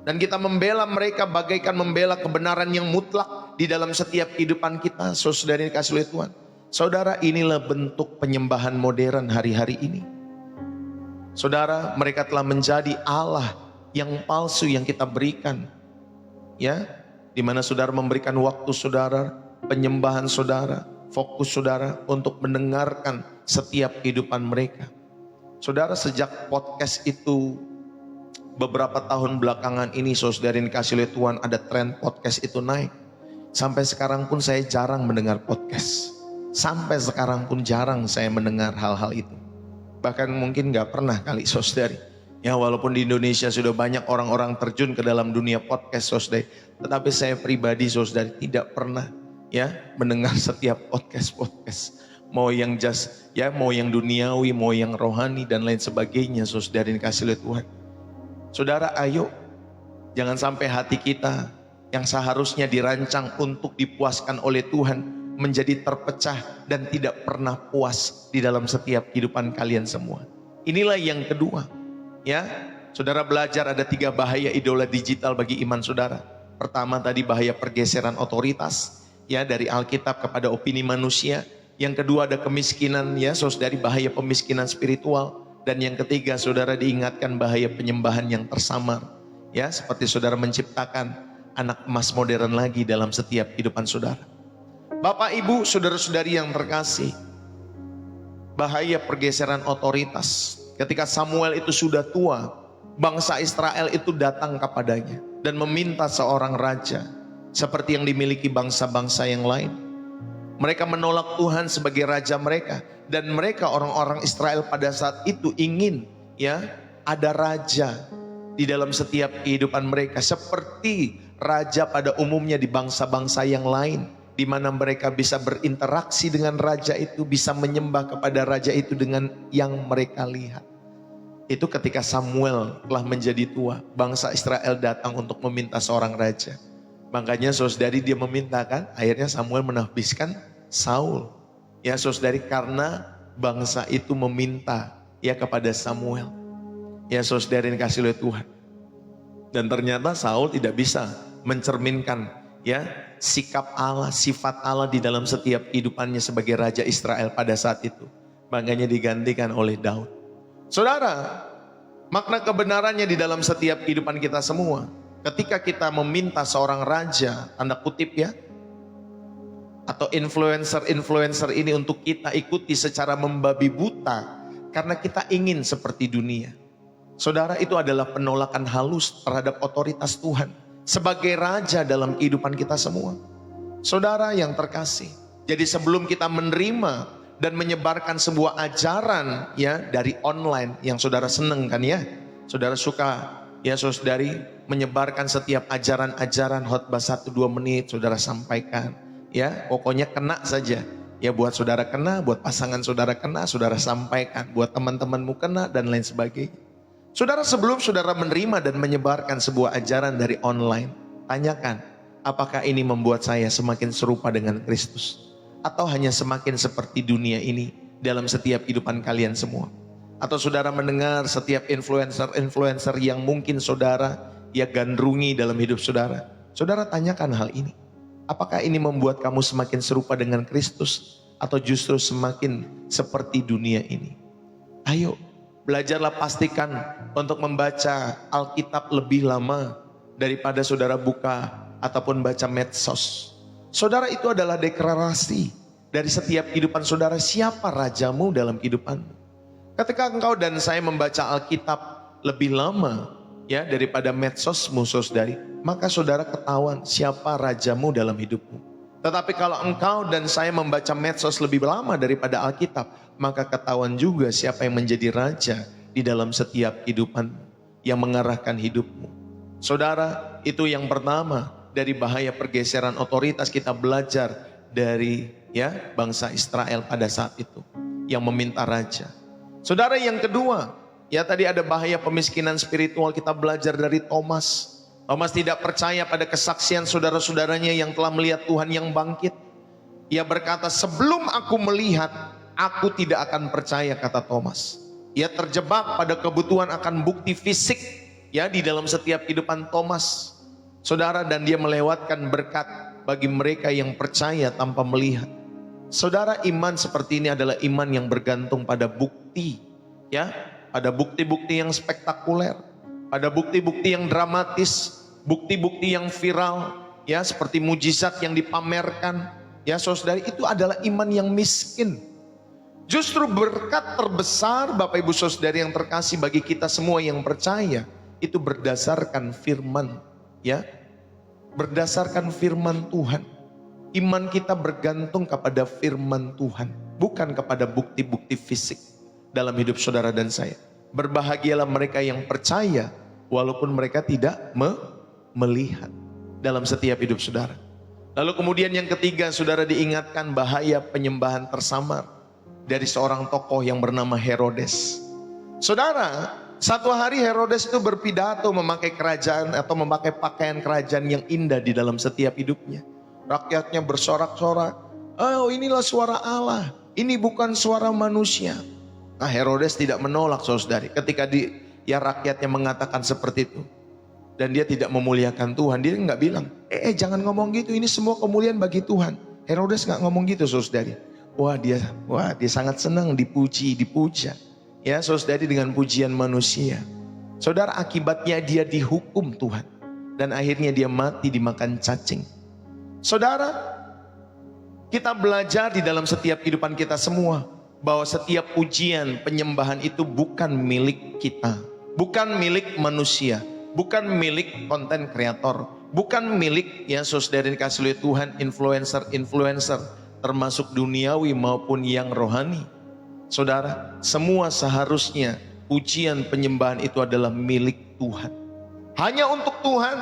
Dan kita membela mereka bagaikan membela kebenaran yang mutlak di dalam setiap kehidupan kita. Saudara yang dikasihi oleh Tuhan, saudara, inilah bentuk penyembahan modern hari-hari ini. Saudara, mereka telah menjadi Allah yang palsu yang kita berikan. Ya, di mana saudara memberikan waktu saudara, penyembahan saudara, fokus saudara untuk mendengarkan setiap kehidupan mereka. Saudara, sejak podcast itu beberapa tahun belakangan ini, saudara yang dikasihi oleh Tuhan, ada tren podcast itu naik. Sampai sekarang pun saya jarang mendengar podcast. Sampai sekarang pun jarang saya mendengar hal-hal itu. Bahkan mungkin gak pernah kali, saudari. Ya, walaupun di Indonesia sudah banyak orang-orang terjun ke dalam dunia podcast, saudari. Tetapi saya pribadi, saudari, tidak pernah ya mendengar setiap podcast. Mau yang just ya, mau yang duniawi, mau yang rohani dan lain sebagainya, saudara yang dikasihi oleh Tuhan. Saudara, ayo jangan sampai hati kita yang seharusnya dirancang untuk dipuaskan oleh Tuhan menjadi terpecah dan tidak pernah puas di dalam setiap kehidupan kalian semua. Inilah yang kedua. Ya, saudara belajar ada 3 bahaya idola digital bagi iman saudara. Pertama tadi bahaya pergeseran otoritas ya dari Alkitab kepada opini manusia. Yang kedua ada kemiskinan ya, saudari, bahaya pemiskinan spiritual. Dan yang ketiga, saudara diingatkan bahaya penyembahan yang tersamar. Ya, seperti saudara menciptakan anak emas modern lagi dalam setiap kehidupan saudara. Bapak, Ibu, saudara-saudari yang terkasih, bahaya pergeseran otoritas. Ketika Samuel itu sudah tua, bangsa Israel itu datang kepadanya dan meminta seorang raja seperti yang dimiliki bangsa-bangsa yang lain. Mereka menolak Tuhan sebagai raja mereka, dan mereka orang-orang Israel pada saat itu ingin ya ada raja di dalam setiap kehidupan mereka seperti raja pada umumnya di bangsa-bangsa yang lain, di mana mereka bisa berinteraksi dengan raja itu, bisa menyembah kepada raja itu dengan yang mereka lihat. Itu ketika Samuel telah menjadi tua, bangsa Israel datang untuk meminta seorang raja. Makanya saudari dia memintakan, akhirnya Samuel menahbiskan Saul. Ya saudari, karena bangsa itu meminta ya kepada Samuel. Ya saudari yang dikasihi oleh Tuhan. Dan ternyata Saul tidak bisa mencerminkan ya sikap Allah, sifat Allah di dalam setiap kehidupannya sebagai raja Israel pada saat itu. Makanya digantikan oleh Daud. Saudara, makna kebenarannya di dalam setiap kehidupan kita semua. Ketika kita meminta seorang raja, tanda kutip ya, atau influencer ini untuk kita ikuti secara membabi buta, karena kita ingin seperti dunia. Saudara, itu adalah penolakan halus terhadap otoritas Tuhan sebagai raja dalam kehidupan kita semua. Saudara yang terkasih, jadi sebelum kita menerima dan menyebarkan sebuah ajaran ya dari online yang saudara seneng kan ya, saudara suka ya saudari menyebarkan setiap ajaran-ajaran khotbah 1-2 menit saudara sampaikan ya, pokoknya kena saja ya, buat saudara kena, buat pasangan saudara kena, saudara sampaikan, buat teman-temanmu kena dan lain sebagainya. Saudara, sebelum saudara menerima dan menyebarkan sebuah ajaran dari online, tanyakan, apakah ini membuat saya semakin serupa dengan Kristus atau hanya semakin seperti dunia ini dalam setiap kehidupan kalian semua? Atau saudara mendengar setiap influencer yang mungkin saudara ya gandrungi dalam hidup saudara. Saudara tanyakan hal ini. Apakah ini membuat kamu semakin serupa dengan Kristus atau justru semakin seperti dunia ini? Ayo, belajarlah, pastikan untuk membaca Alkitab lebih lama daripada saudara buka ataupun baca medsos. Saudara, itu adalah deklarasi dari setiap kehidupan saudara, siapa rajamu dalam kehidupanmu. Ketika engkau dan saya membaca Alkitab lebih lama ya daripada medsosmu saudari, maka saudara ketahuan siapa rajamu dalam hidupmu. Tetapi kalau engkau dan saya membaca medsos lebih lama daripada Alkitab, maka ketahuan juga siapa yang menjadi raja di dalam setiap kehidupan yang mengarahkan hidupmu. Saudara, itu yang pertama dari bahaya pergeseran otoritas. Kita belajar dari ya bangsa Israel pada saat itu yang meminta raja. Saudara, yang kedua, ya tadi ada bahaya pemiskinan spiritual. Kita belajar dari Thomas. Thomas tidak percaya pada kesaksian saudara-saudaranya yang telah melihat Tuhan yang bangkit. Ia berkata, sebelum aku melihat, aku tidak akan percaya, kata Thomas. Ia terjebak pada kebutuhan akan bukti fisik ya di dalam setiap kehidupan Thomas. Saudara, dan dia melewatkan berkat bagi mereka yang percaya tanpa melihat. Saudara, iman seperti ini adalah iman yang bergantung pada bukti, ya, pada bukti-bukti yang spektakuler, pada bukti-bukti yang dramatis, bukti-bukti yang viral, ya, seperti mujizat yang dipamerkan, ya, saudari, itu adalah iman yang miskin. Justru berkat terbesar, Bapak Ibu Saudari yang terkasih, bagi kita semua yang percaya, itu berdasarkan firman, ya, berdasarkan firman Tuhan. Iman kita bergantung kepada firman Tuhan, bukan kepada bukti-bukti fisik dalam hidup saudara dan saya. Berbahagialah mereka yang percaya walaupun mereka tidak melihat dalam setiap hidup saudara. Lalu kemudian yang ketiga, saudara diingatkan bahaya penyembahan tersamar dari seorang tokoh yang bernama Herodes. Saudara, satu hari Herodes itu berpidato memakai kerajaan atau memakai pakaian kerajaan yang indah di dalam setiap hidupnya. Rakyatnya bersorak-sorak, oh inilah suara Allah, ini bukan suara manusia. Nah, Herodes tidak menolak, saudari, ketika rakyatnya mengatakan seperti itu. Dan dia tidak memuliakan Tuhan. Dia nggak bilang, jangan ngomong gitu, ini semua kemuliaan bagi Tuhan. Herodes nggak ngomong gitu, saudari. Wah dia sangat senang dipuji, dipuja, ya saudari, dengan pujian manusia. Saudara, akibatnya dia dihukum Tuhan dan akhirnya dia mati dimakan cacing. Saudara, kita belajar di dalam setiap kehidupan kita semua bahwa setiap pujian, penyembahan itu bukan milik kita, bukan milik manusia, bukan milik konten kreator, bukan milik ya saudara dikasih oleh Tuhan influencer, termasuk duniawi maupun yang rohani. Saudara, semua seharusnya pujian penyembahan itu adalah milik Tuhan, hanya untuk Tuhan.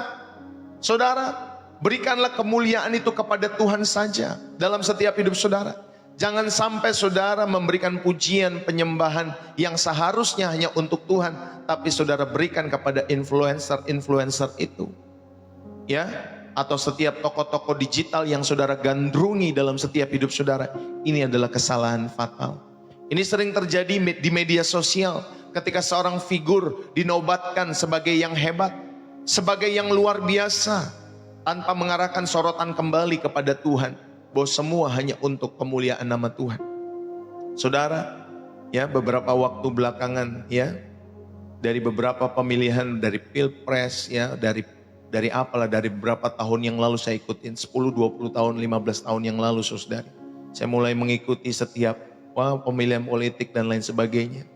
Saudara, berikanlah kemuliaan itu kepada Tuhan saja dalam setiap hidup saudara. Jangan sampai saudara memberikan pujian penyembahan yang seharusnya hanya untuk Tuhan, tapi saudara berikan kepada influencer itu, ya, atau setiap toko-toko digital yang saudara gandrungi dalam setiap hidup saudara. Ini adalah kesalahan fatal. Ini sering terjadi di media sosial ketika seorang figur dinobatkan sebagai yang hebat, sebagai yang luar biasa, tanpa mengarahkan sorotan kembali kepada Tuhan, bahwa semua hanya untuk kemuliaan nama Tuhan. Saudara, ya beberapa waktu belakangan, ya dari beberapa pemilihan, dari pilpres, ya dari beberapa tahun yang lalu saya ikutin, 10, 20 tahun, 15 tahun yang lalu, saudara, saya mulai mengikuti setiap pemilihan politik dan lain sebagainya.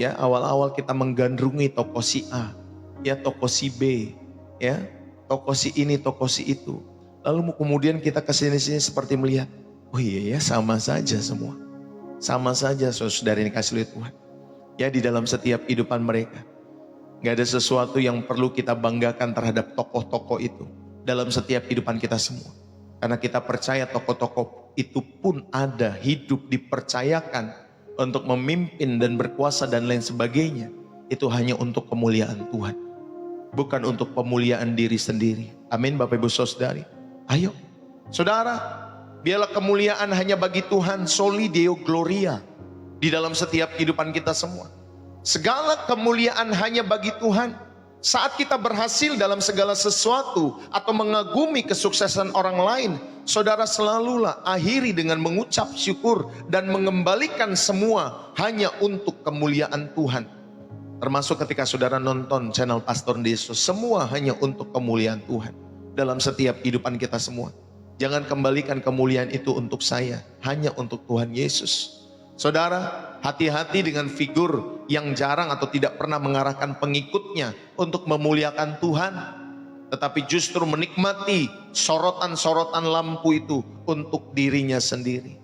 Ya, awal-awal kita menggandrungi toko si A, ya toko si B, ya toko si ini, toko si itu. Lalu kemudian kita kesini-sini seperti melihat, oh iya ya, sama saja semua. Sama saja saudara ini kasih oleh Tuhan. Ya, di dalam setiap kehidupan mereka. Gak ada sesuatu yang perlu kita banggakan terhadap tokoh-tokoh itu dalam setiap kehidupan kita semua. Karena kita percaya tokoh-tokoh itu pun ada, hidup, dipercayakan untuk memimpin dan berkuasa dan lain sebagainya. Itu hanya untuk kemuliaan Tuhan, bukan untuk pemuliaan diri sendiri. Amin, Bapak Ibu Saudari. Ayo, saudara, biarlah kemuliaan hanya bagi Tuhan, soli Deo Gloria, di dalam setiap kehidupan kita semua. Segala kemuliaan hanya bagi Tuhan. Saat kita berhasil dalam segala sesuatu atau mengagumi kesuksesan orang lain, saudara selalulah akhiri dengan mengucap syukur dan mengembalikan semua hanya untuk kemuliaan Tuhan. Termasuk ketika saudara nonton channel Pastor Yesus, semua hanya untuk kemuliaan Tuhan. Dalam setiap kehidupan kita semua, jangan kembalikan kemuliaan itu untuk saya, hanya untuk Tuhan Yesus. Saudara, hati-hati dengan figur yang jarang atau tidak pernah mengarahkan pengikutnya untuk memuliakan Tuhan, tetapi justru menikmati sorotan-sorotan lampu itu untuk dirinya sendiri.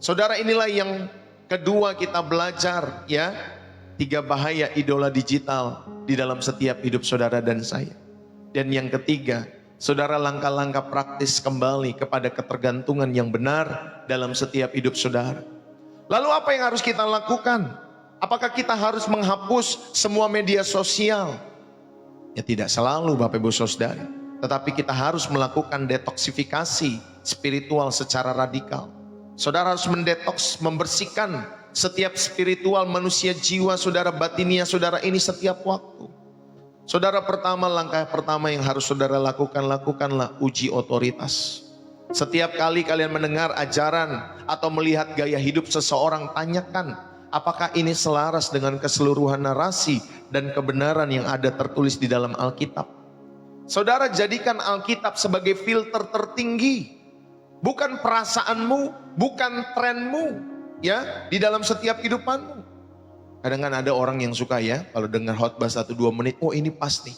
Saudara, inilah yang kedua kita belajar, ya, 3 bahaya idola digital di dalam setiap hidup saudara dan saya. Dan yang ketiga, saudara, langkah-langkah praktis kembali kepada ketergantungan yang benar dalam setiap hidup saudara. Lalu apa yang harus kita lakukan? Apakah kita harus menghapus semua media sosial? Ya tidak selalu Bapak Ibu Saudara. Tetapi kita harus melakukan detoksifikasi spiritual secara radikal. Saudara harus mendetoks, membersihkan setiap spiritual manusia, jiwa saudara, batinia saudara ini setiap waktu. Saudara, langkah pertama yang harus saudara lakukan, lakukanlah uji otoritas. Setiap kali kalian mendengar ajaran atau melihat gaya hidup seseorang, tanyakan apakah ini selaras dengan keseluruhan narasi dan kebenaran yang ada tertulis di dalam Alkitab. Saudara, jadikan Alkitab sebagai filter tertinggi, bukan perasaanmu, bukan trenmu, ya, di dalam setiap kehidupanmu. Kadang-kadang ada orang yang suka, ya, kalau dengar khotbah 1-2 menit, oh ini pas nih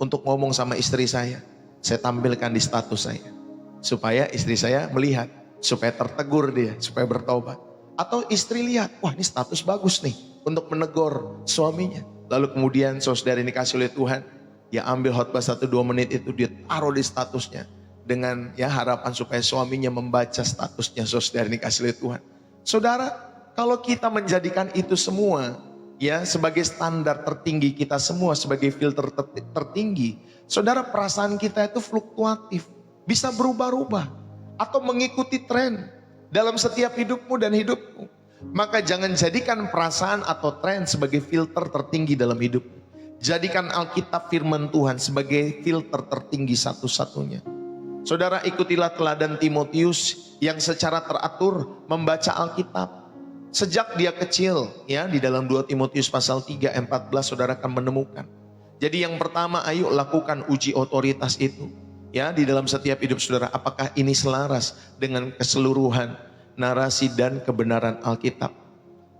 untuk ngomong sama istri saya tampilkan di status saya. Supaya istri saya melihat, supaya tertegur dia, supaya bertobat. Atau istri lihat, wah ini status bagus nih untuk menegur suaminya. Lalu kemudian saudara ini kasih oleh Tuhan, ya ambil khotbah 1-2 menit itu dia taruh di statusnya. Dengan ya harapan supaya suaminya membaca statusnya, saudara ini kasih oleh Tuhan. Saudara, kalau kita menjadikan itu semua ya sebagai standar tertinggi kita semua, sebagai filter tertinggi, saudara, perasaan kita itu fluktuatif. Bisa berubah-ubah atau mengikuti tren dalam setiap hidupmu dan hidupmu. Maka jangan jadikan perasaan atau tren sebagai filter tertinggi dalam hidup. Jadikan Alkitab firman Tuhan sebagai filter tertinggi satu-satunya. Saudara, ikutilah teladan Timotius yang secara teratur membaca Alkitab. Sejak dia kecil, ya, di dalam 2 Timotius pasal 3 ayat 14 saudara akan menemukan. Jadi yang pertama, ayo lakukan uji otoritas itu. Ya, di dalam setiap hidup saudara, apakah ini selaras dengan keseluruhan narasi dan kebenaran Alkitab?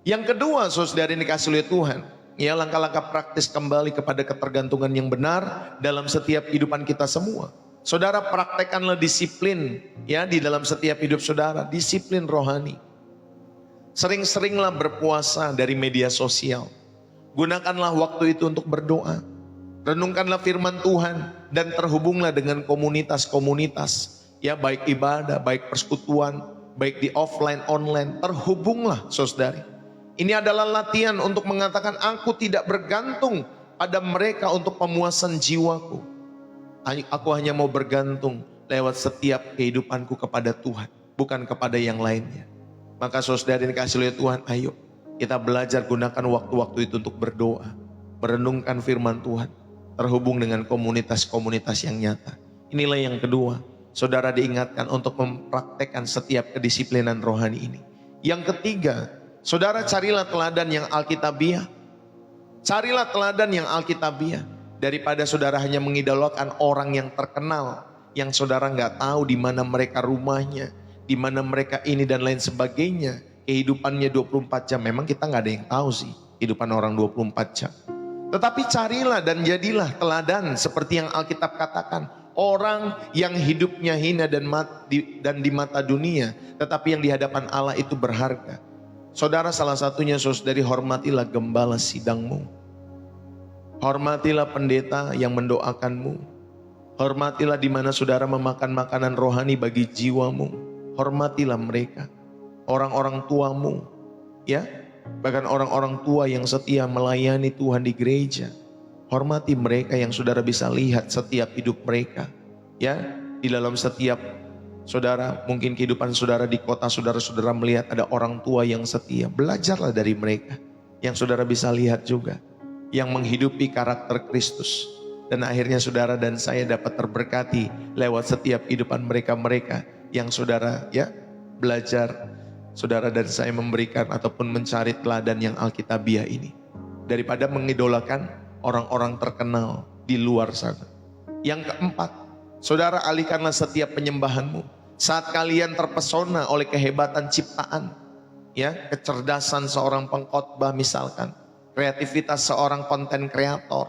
Yang kedua, saudara ini dikasih oleh Tuhan, ya, langkah-langkah praktis kembali kepada ketergantungan yang benar dalam setiap kehidupan kita semua. Saudara, praktekkanlah disiplin, ya, di dalam setiap hidup saudara, disiplin rohani. Sering-seringlah berpuasa dari media sosial. Gunakanlah waktu itu untuk berdoa. Renungkanlah firman Tuhan dan terhubunglah dengan komunitas-komunitas, ya, baik ibadah, baik persekutuan, baik di offline, online. Terhubunglah saudari. Ini adalah latihan untuk mengatakan aku tidak bergantung pada mereka untuk pemuasan jiwaku. Aku hanya mau bergantung lewat setiap kehidupanku kepada Tuhan, bukan kepada yang lainnya. Maka saudari dikasih oleh Tuhan, ayo kita belajar gunakan waktu-waktu itu untuk berdoa, merenungkan firman Tuhan, terhubung dengan komunitas-komunitas yang nyata. Inilah yang kedua, saudara diingatkan untuk mempraktekkan setiap kedisiplinan rohani ini. Yang ketiga, saudara carilah teladan yang alkitabiah. Carilah teladan yang alkitabiah. Daripada saudara hanya mengidolakan orang yang terkenal, yang saudara nggak tahu di mana mereka rumahnya, di mana mereka ini dan lain sebagainya. Kehidupannya 24 jam, memang kita nggak ada yang tahu sih kehidupan orang 24 jam. Tetapi carilah dan jadilah teladan seperti yang Alkitab katakan. Orang yang hidupnya hina dan di mata dunia, tetapi yang di hadapan Allah itu berharga. Saudara, salah satunya saudari, hormatilah gembala sidangmu. Hormatilah pendeta yang mendoakanmu. Hormatilah di mana saudara memakan makanan rohani bagi jiwamu. Hormatilah mereka. Orang-orang tuamu, ya. Bahkan orang-orang tua yang setia melayani Tuhan di gereja. Hormati mereka yang saudara bisa lihat setiap hidup mereka. Ya, di dalam setiap saudara, mungkin kehidupan saudara di kota saudara-saudara melihat ada orang tua yang setia. Belajarlah dari mereka yang saudara bisa lihat juga. Yang menghidupi karakter Kristus. Dan akhirnya saudara dan saya dapat terberkati lewat setiap kehidupan mereka-mereka yang saudara ya belajar, saudara dan saya memberikan ataupun mencari teladan yang alkitabiah ini. Daripada mengidolakan orang-orang terkenal di luar sana. Yang keempat, saudara alihkanlah setiap penyembahanmu saat kalian terpesona oleh kehebatan ciptaan, ya, kecerdasan seorang pengkhotbah misalkan, kreativitas seorang konten kreator,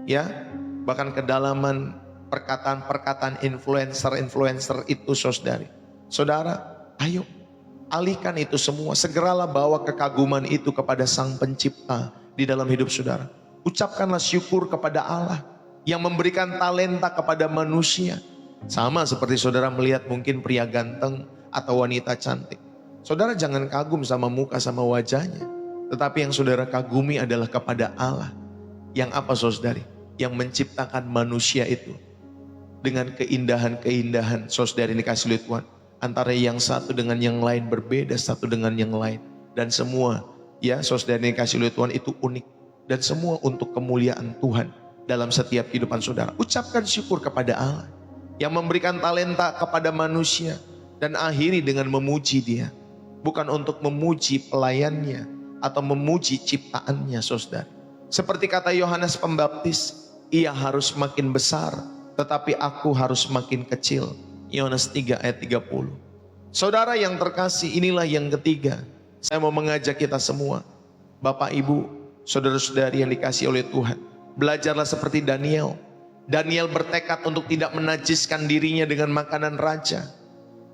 ya, bahkan kedalaman perkataan-perkataan influencer itu saudari. Saudara, ayo alihkan itu semua, segeralah bawa kekaguman itu kepada Sang Pencipta di dalam hidup saudara. Ucapkanlah syukur kepada Allah yang memberikan talenta kepada manusia. Sama seperti saudara melihat mungkin pria ganteng atau wanita cantik. Saudara jangan kagum sama muka sama wajahnya. Tetapi yang saudara kagumi adalah kepada Allah. Yang apa saudari? Yang menciptakan manusia itu. Dengan keindahan-keindahan saudari dikasih oleh Tuhan. Antara yang satu dengan yang lain berbeda satu dengan yang lain. Dan semua ya saudari dikasih oleh Tuhan itu unik. Dan semua untuk kemuliaan Tuhan dalam setiap kehidupan saudara. Ucapkan syukur kepada Allah yang memberikan talenta kepada manusia dan akhiri dengan memuji Dia, bukan untuk memuji pelayannya atau memuji ciptaannya saudara. Seperti kata Yohanes Pembaptis, ia harus makin besar tetapi aku harus makin kecil. Yohanes 3 ayat 30. Saudara yang terkasih, inilah yang ketiga. Saya mau mengajak kita semua, Bapak Ibu, saudara-saudari yang dikasih oleh Tuhan, belajarlah seperti Daniel. Daniel bertekad untuk tidak menajiskan dirinya dengan makanan raja.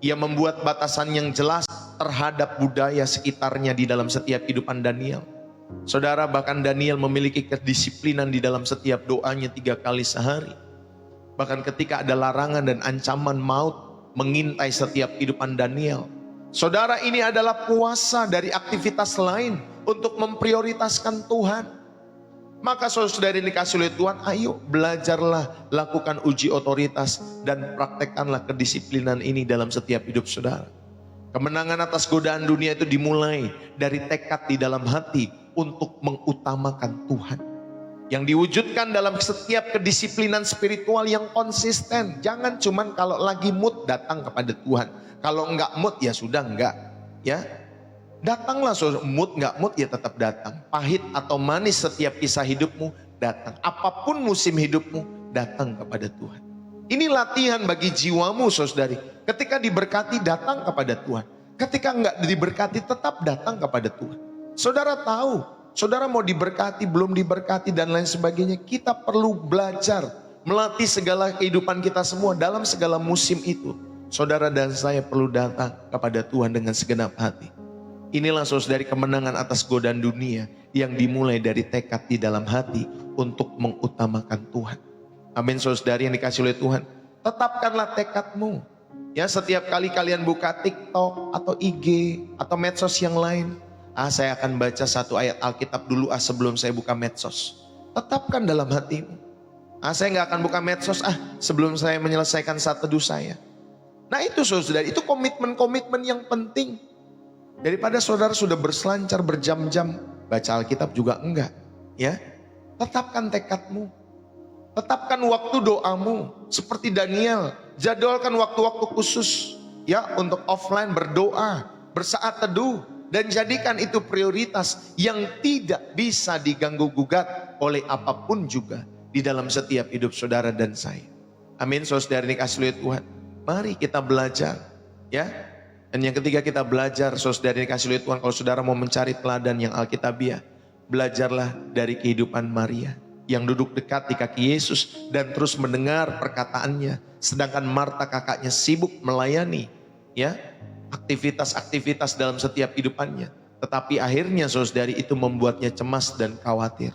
Ia membuat batasan yang jelas terhadap budaya sekitarnya di dalam setiap kehidupan Daniel. Saudara, bahkan Daniel memiliki kedisiplinan di dalam setiap doanya 3 kali sehari. Bahkan ketika ada larangan dan ancaman maut mengintai setiap kehidupan Daniel. Saudara, ini adalah puasa dari aktivitas lain untuk memprioritaskan Tuhan. Maka saudara dikasih oleh Tuhan, ayo belajarlah, lakukan uji otoritas dan praktekkanlah kedisiplinan ini dalam setiap hidup saudara. Kemenangan atas godaan dunia itu dimulai dari tekad di dalam hati untuk mengutamakan Tuhan. Yang diwujudkan dalam setiap kedisiplinan spiritual yang konsisten. Jangan cuman kalau lagi mood datang kepada Tuhan. Kalau enggak mood ya sudah enggak, ya. Datanglah, mood nggak mood ya tetap datang. Pahit atau manis setiap kisah hidupmu datang. Apapun musim hidupmu datang kepada Tuhan. Ini latihan bagi jiwamu saudari. Ketika diberkati datang kepada Tuhan. Ketika nggak diberkati tetap datang kepada Tuhan. Saudara tahu, saudara mau diberkati, belum diberkati dan lain sebagainya. Kita perlu belajar melatih segala kehidupan kita semua dalam segala musim itu. Saudara dan saya perlu datang kepada Tuhan dengan segenap hati. Inilah saudari kemenangan atas godaan dunia yang dimulai dari tekad di dalam hati untuk mengutamakan Tuhan. Amin saudari yang dikasih oleh Tuhan. Tetapkanlah tekadmu. Ya, setiap kali kalian buka TikTok atau IG atau medsos yang lain. Saya akan baca satu ayat Alkitab dulu sebelum saya buka medsos. Tetapkan dalam hatimu. Saya nggak akan buka medsos sebelum saya menyelesaikan satu teduh saya. Nah itu saudari, itu komitmen-komitmen yang penting. Daripada saudara sudah berselancar berjam-jam baca Alkitab juga enggak, ya. Tetapkan tekadmu. Tetapkan waktu doamu seperti Daniel. Jadwalkan waktu-waktu khusus ya untuk offline berdoa, bersaat teduh dan jadikan itu prioritas yang tidak bisa diganggu gugat oleh apapun juga di dalam setiap hidup saudara dan saya. Amin. Saudara dikasih oleh Tuhan. Mari kita belajar, ya. Dan yang ketiga kita belajar, saudara dikasih oleh Tuhan, kalau saudara mau mencari teladan yang alkitabiah, belajarlah dari kehidupan Maria yang duduk dekat di kaki Yesus dan terus mendengar perkataannya, sedangkan Marta kakaknya sibuk melayani, ya, aktivitas-aktivitas dalam setiap kehidupannya. Tetapi akhirnya saudari itu membuatnya cemas dan khawatir.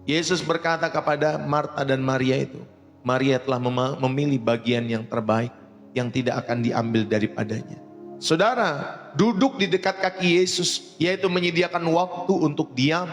Yesus berkata kepada Marta dan Maria itu, Maria telah memilih bagian yang terbaik yang tidak akan diambil daripadanya. Saudara, duduk di dekat kaki Yesus, yaitu menyediakan waktu untuk diam,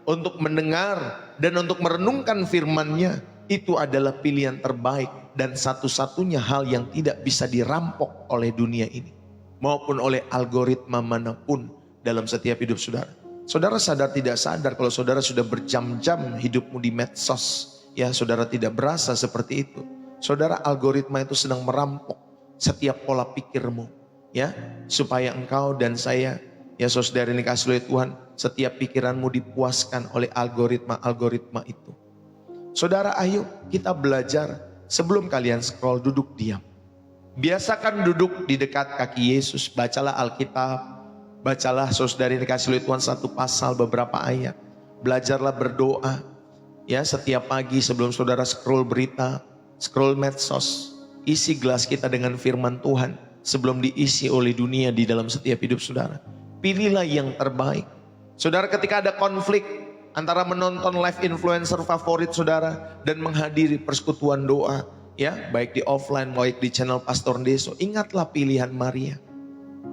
untuk mendengar, dan untuk merenungkan firman-Nya. Itu adalah pilihan terbaik dan satu-satunya hal yang tidak bisa dirampok oleh dunia ini. Maupun oleh algoritma manapun dalam setiap hidup saudara. Saudara sadar tidak sadar kalau saudara sudah berjam-jam hidupmu di medsos. ya saudara tidak berasa seperti itu. Saudara, algoritma itu sedang merampok setiap pola pikirmu, ya, supaya engkau dan saya, ya saudara ini kasih oleh Tuhan, setiap pikiranmu dipuaskan oleh algoritma itu. Saudara, ayo kita belajar sebelum kalian scroll, duduk diam. Biasakan duduk di dekat kaki Yesus, bacalah Alkitab, bacalah saudara ini kasih oleh Tuhan satu pasal, beberapa ayat. Belajarlah berdoa, ya setiap pagi sebelum saudara scroll berita, scroll medsos. Isi gelas kita dengan firman Tuhan sebelum diisi oleh dunia di dalam setiap hidup saudara. Pilihlah yang terbaik. Saudara, ketika ada konflik antara menonton live influencer favorit saudara dan menghadiri persekutuan doa, ya baik di offline baik di channel Pastor Deso, ingatlah pilihan Maria.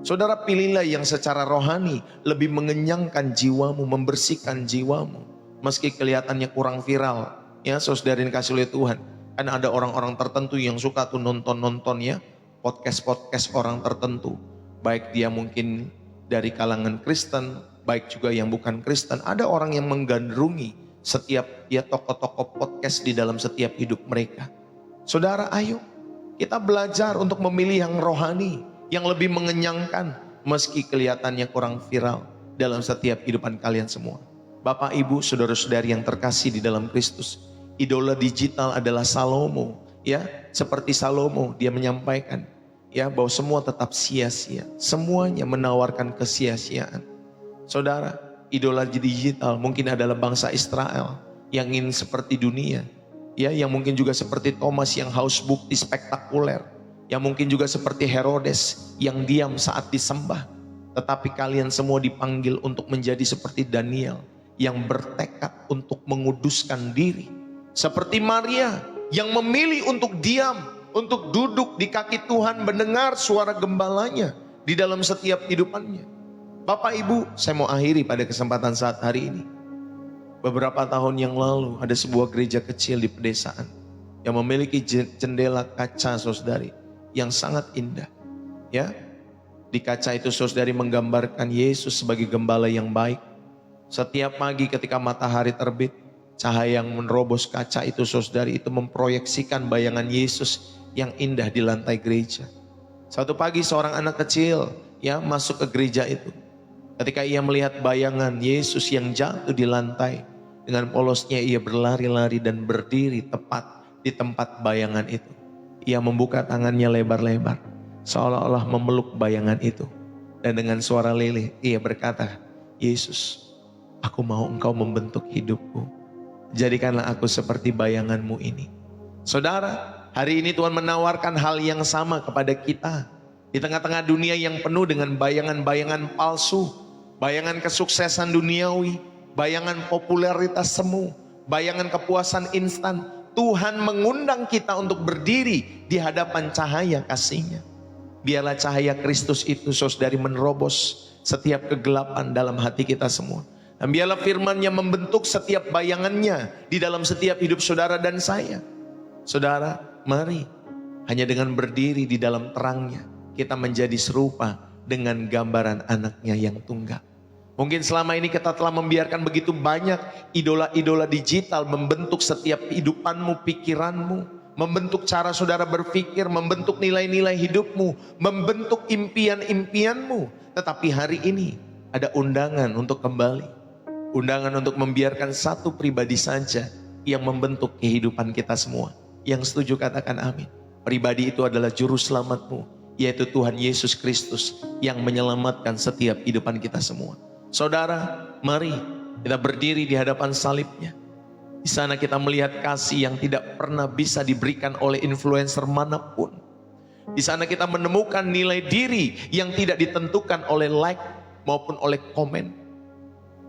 Saudara, pilihlah yang secara rohani lebih mengenyangkan jiwamu, membersihkan jiwamu. Meski kelihatannya kurang viral, ya saudara yang kasih oleh Tuhan. Kan ada orang-orang tertentu yang suka tuh nonton ya, podcast orang tertentu. Baik dia mungkin dari kalangan Kristen, baik juga yang bukan Kristen. Ada orang yang menggandrungi setiap ya tokoh-tokoh podcast di dalam setiap hidup mereka. Saudara, ayo kita belajar untuk memilih yang rohani, yang lebih mengenyangkan meski kelihatannya kurang viral dalam setiap kehidupan kalian semua. Bapak, Ibu, saudara-saudari yang terkasih di dalam Kristus, idola digital adalah Salomo, ya. Seperti Salomo, dia menyampaikan ya bahwa semua tetap sia-sia, semuanya menawarkan kesia-siaan. Saudara, idola digital mungkin adalah bangsa Israel yang ingin seperti dunia, ya, yang mungkin juga seperti Thomas yang haus bukti spektakuler, yang mungkin juga seperti Herodes yang diam saat disembah. Tetapi kalian semua dipanggil untuk menjadi seperti Daniel yang bertekad untuk menguduskan diri. Seperti Maria yang memilih untuk diam, untuk duduk di kaki Tuhan mendengar suara gembalanya di dalam setiap kehidupannya. Bapak, Ibu, saya mau akhiri pada kesempatan saat hari ini. Beberapa tahun yang lalu ada sebuah gereja kecil di pedesaan yang memiliki jendela kaca saudari yang sangat indah. Ya, di kaca itu saudari menggambarkan Yesus sebagai gembala yang baik. Setiap pagi ketika matahari terbit, cahaya yang menerobos kaca itu saudari itu memproyeksikan bayangan Yesus yang indah di lantai gereja. Suatu pagi seorang anak kecil ya masuk ke gereja itu. Ketika ia melihat bayangan Yesus yang jatuh di lantai, dengan polosnya ia berlari-lari dan berdiri tepat di tempat bayangan itu. Ia membuka tangannya lebar-lebar, seolah-olah memeluk bayangan itu. Dan dengan suara leleh ia berkata, Yesus, aku mau engkau membentuk hidupku. Jadikanlah aku seperti bayanganmu ini. Saudara, hari ini Tuhan menawarkan hal yang sama kepada kita. Di tengah-tengah dunia yang penuh dengan bayangan-bayangan palsu, bayangan kesuksesan duniawi, bayangan popularitas semu, bayangan kepuasan instan, Tuhan mengundang kita untuk berdiri di hadapan cahaya kasih-Nya. Biarlah cahaya Kristus itu saudari menerobos setiap kegelapan dalam hati kita semua. Dan biarlah firman-Nya membentuk setiap bayangannya di dalam setiap hidup saudara dan saya. Saudara, mari hanya dengan berdiri di dalam terang-Nya kita menjadi serupa dengan gambaran anak-Nya yang tunggal. Mungkin selama ini kita telah membiarkan begitu banyak idola-idola digital membentuk setiap kehidupanmu, pikiranmu, membentuk cara saudara berpikir, membentuk nilai-nilai hidupmu, membentuk impian-impianmu. Tetapi hari ini ada undangan untuk kembali, undangan untuk membiarkan satu pribadi saja yang membentuk kehidupan kita semua. Yang setuju katakan amin. Pribadi itu adalah juru selamatmu, yaitu Tuhan Yesus Kristus yang menyelamatkan setiap kehidupan kita semua. Saudara, mari kita berdiri di hadapan salib-Nya. Di sana kita melihat kasih yang tidak pernah bisa diberikan oleh influencer manapun. Di sana kita menemukan nilai diri yang tidak ditentukan oleh like maupun oleh komen.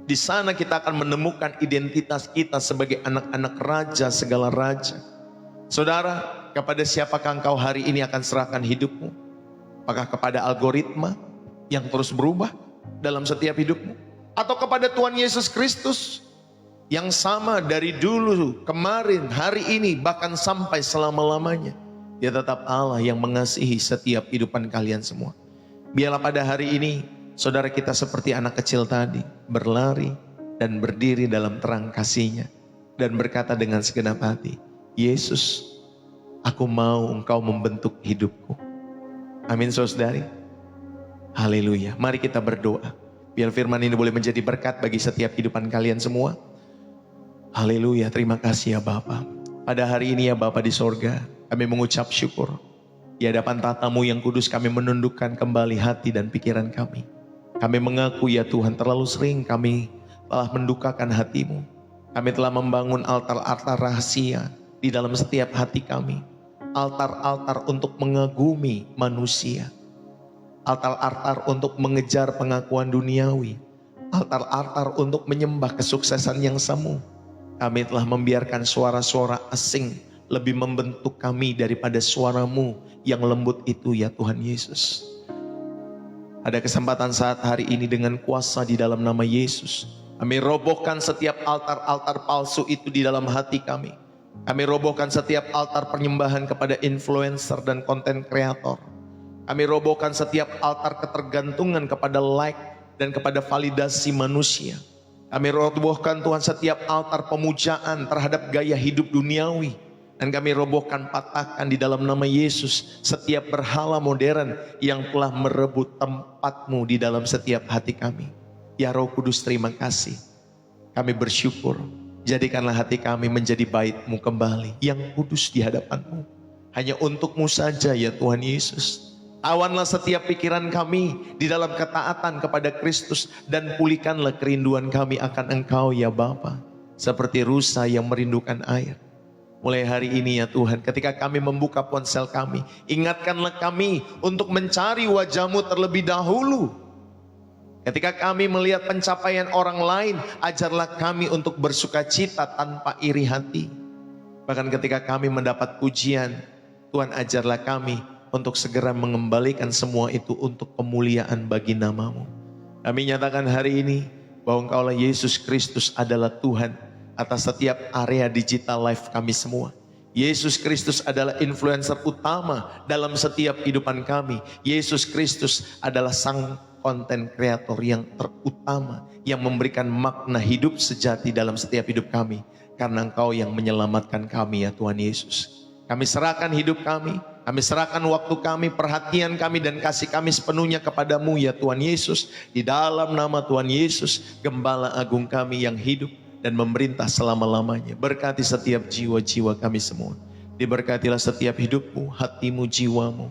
Di sana kita akan menemukan identitas kita sebagai anak-anak raja segala raja. Saudara, kepada siapakah engkau hari ini akan serahkan hidupmu? Apakah kepada algoritma yang terus berubah dalam setiap hidupmu? Atau kepada Tuhan Yesus Kristus yang sama dari dulu, kemarin, hari ini, bahkan sampai selama-lamanya? Dia tetap Allah yang mengasihi setiap kehidupan kalian semua. Biarlah pada hari ini saudara kita seperti anak kecil tadi, berlari dan berdiri dalam terang kasih-Nya. dan berkata dengan segenap hati, Yesus, aku mau Engkau membentuk hidupku. Amin saudari. Haleluya. Mari kita berdoa. Biar firman ini boleh menjadi berkat bagi setiap kehidupan kalian semua. Haleluya. Terima kasih ya Bapa. Pada hari ini ya Bapa di sorga, kami mengucap syukur. Di hadapan tatamu yang kudus kami menundukkan kembali hati dan pikiran kami. Kami mengaku ya Tuhan, terlalu sering kami telah mendukakan hatimu. Kami telah membangun altar-altar rahasia di dalam setiap hati kami. Altar-altar untuk mengagumi manusia. Altar-altar untuk mengejar pengakuan duniawi. Altar-altar untuk menyembah kesuksesan yang semu. Kami telah membiarkan suara-suara asing lebih membentuk kami daripada suaramu yang lembut itu ya Tuhan Yesus. Ada kesempatan saat hari ini dengan kuasa di dalam nama Yesus. Kami robohkan setiap altar-altar palsu itu di dalam hati kami. Kami robohkan setiap altar penyembahan kepada influencer dan konten kreator. Kami robohkan setiap altar ketergantungan kepada like dan kepada validasi manusia. Kami robohkan Tuhan setiap altar pemujaan terhadap gaya hidup duniawi. Dan kami robohkan, patahkan di dalam nama Yesus setiap berhala modern yang telah merebut tempatmu di dalam setiap hati kami. Ya Roh Kudus, terima kasih. Kami bersyukur. Jadikanlah hati kami menjadi bait-Mu kembali yang kudus di hadapan-Mu. Hanya untuk-Mu saja ya Tuhan Yesus. Awanlah setiap pikiran kami di dalam ketaatan kepada Kristus dan pulihkanlah kerinduan kami akan Engkau ya Bapa. Seperti rusa yang merindukan air. Mulai hari ini ya Tuhan, ketika kami membuka ponsel kami, ingatkanlah kami untuk mencari wajah-Mu terlebih dahulu. Ketika kami melihat pencapaian orang lain, ajarlah kami untuk bersuka cita tanpa iri hati. Bahkan ketika kami mendapat pujian, Tuhan ajarlah kami untuk segera mengembalikan semua itu untuk kemuliaan bagi nama-Mu. Kami nyatakan hari ini bahwa Engkaulah Yesus Kristus adalah Tuhan atas setiap area digital life kami semua. Yesus Kristus adalah influencer utama dalam setiap kehidupan kami. Yesus Kristus adalah sang konten kreator yang terutama, yang memberikan makna hidup sejati dalam setiap hidup kami. Karena Engkau yang menyelamatkan kami ya Tuhan Yesus. Kami serahkan hidup kami serahkan waktu kami, perhatian kami dan kasih kami sepenuhnya kepadamu ya Tuhan Yesus. Di dalam nama Tuhan Yesus, Gembala Agung kami yang hidup dan memerintah selama-lamanya. Berkati setiap jiwa-jiwa kami semua. Diberkatilah setiap hidupmu, hatimu, jiwamu,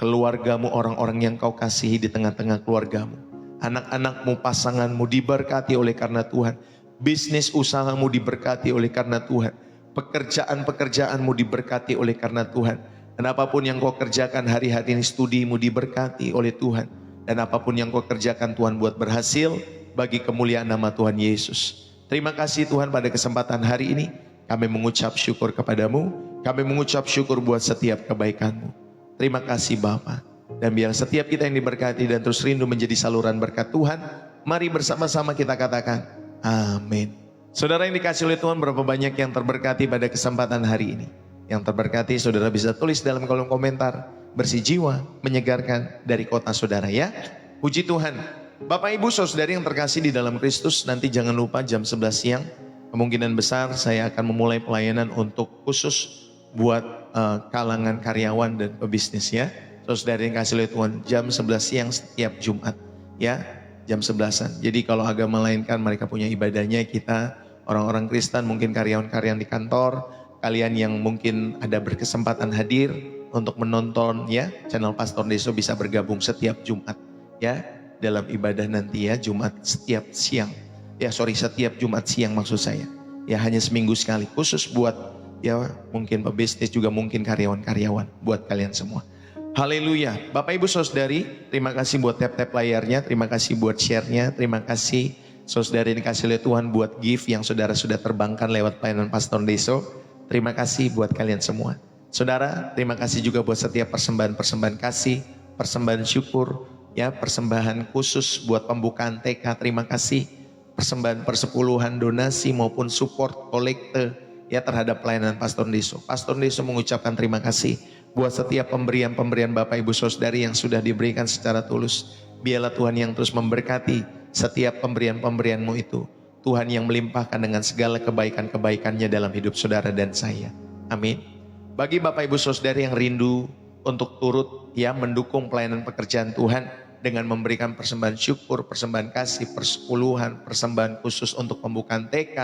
keluargamu, orang-orang yang Kau kasihi di tengah-tengah keluargamu. Anak-anakmu, pasanganmu diberkati oleh karena Tuhan. Bisnis usahamu diberkati oleh karena Tuhan. Pekerjaan-pekerjaanmu diberkati oleh karena Tuhan. Dan apapun yang Kau kerjakan hari-hari ini, studimu diberkati oleh Tuhan. Dan apapun yang Kau kerjakan Tuhan buat berhasil bagi kemuliaan nama Tuhan Yesus. Terima kasih Tuhan pada kesempatan hari ini. Kami mengucap syukur kepadamu. Kami mengucap syukur buat setiap kebaikan-Mu. Terima kasih Bapa. Dan biar setiap kita yang diberkati dan terus rindu menjadi saluran berkat Tuhan. Mari bersama-sama kita katakan amin. Saudara yang dikasih oleh Tuhan, berapa banyak yang terberkati pada kesempatan hari ini? Yang terberkati saudara bisa tulis dalam kolom komentar. Bersih jiwa, menyegarkan dari kota saudara ya. Puji Tuhan. Bapak Ibu saudari yang terkasih di dalam Kristus, nanti jangan lupa jam 11 siang. Kemungkinan besar saya akan memulai pelayanan untuk khusus buat kalangan karyawan dan pebisnis ya. Saudari yang kasih oleh Tuhan, jam 11 siang setiap Jumat ya. Jam 11-an. Jadi kalau agama lain kan mereka punya ibadahnya, kita orang-orang Kristen mungkin karyawan-karyawan di kantor, kalian yang mungkin ada berkesempatan hadir untuk menonton ya, channel Pastor Deso bisa bergabung setiap Jumat ya, dalam ibadah nanti ya, Jumat setiap siang. Setiap Jumat siang maksud saya. Ya hanya seminggu sekali, khusus buat ya mungkin pebisnis juga mungkin karyawan-karyawan, buat kalian semua. Haleluya. Bapak Ibu Saudari, terima kasih buat tap-tap layarnya, terima kasih buat share-nya, terima kasih saudari dikasih oleh Tuhan buat gift yang saudara sudah terbangkan lewat pelayanan Pastor Deso. Terima kasih buat kalian semua. Saudara, terima kasih juga buat setiap persembahan-persembahan kasih, persembahan syukur, ya persembahan khusus buat pembukaan TK, terima kasih. Persembahan persepuluhan, donasi maupun support kolekte ya terhadap pelayanan Pastor Deso. Pastor Deso mengucapkan terima kasih buat setiap pemberian-pemberian Bapak Ibu Saudari yang sudah diberikan secara tulus. Biarlah Tuhan yang terus memberkati setiap pemberian-pemberianmu itu. Tuhan yang melimpahkan dengan segala kebaikan-kebaikannya dalam hidup saudara dan saya. Amin. Bagi Bapak Ibu Saudara yang rindu untuk turut ya mendukung pelayanan pekerjaan Tuhan dengan memberikan persembahan syukur, persembahan kasih, persepuluhan, persembahan khusus untuk pembukaan TK,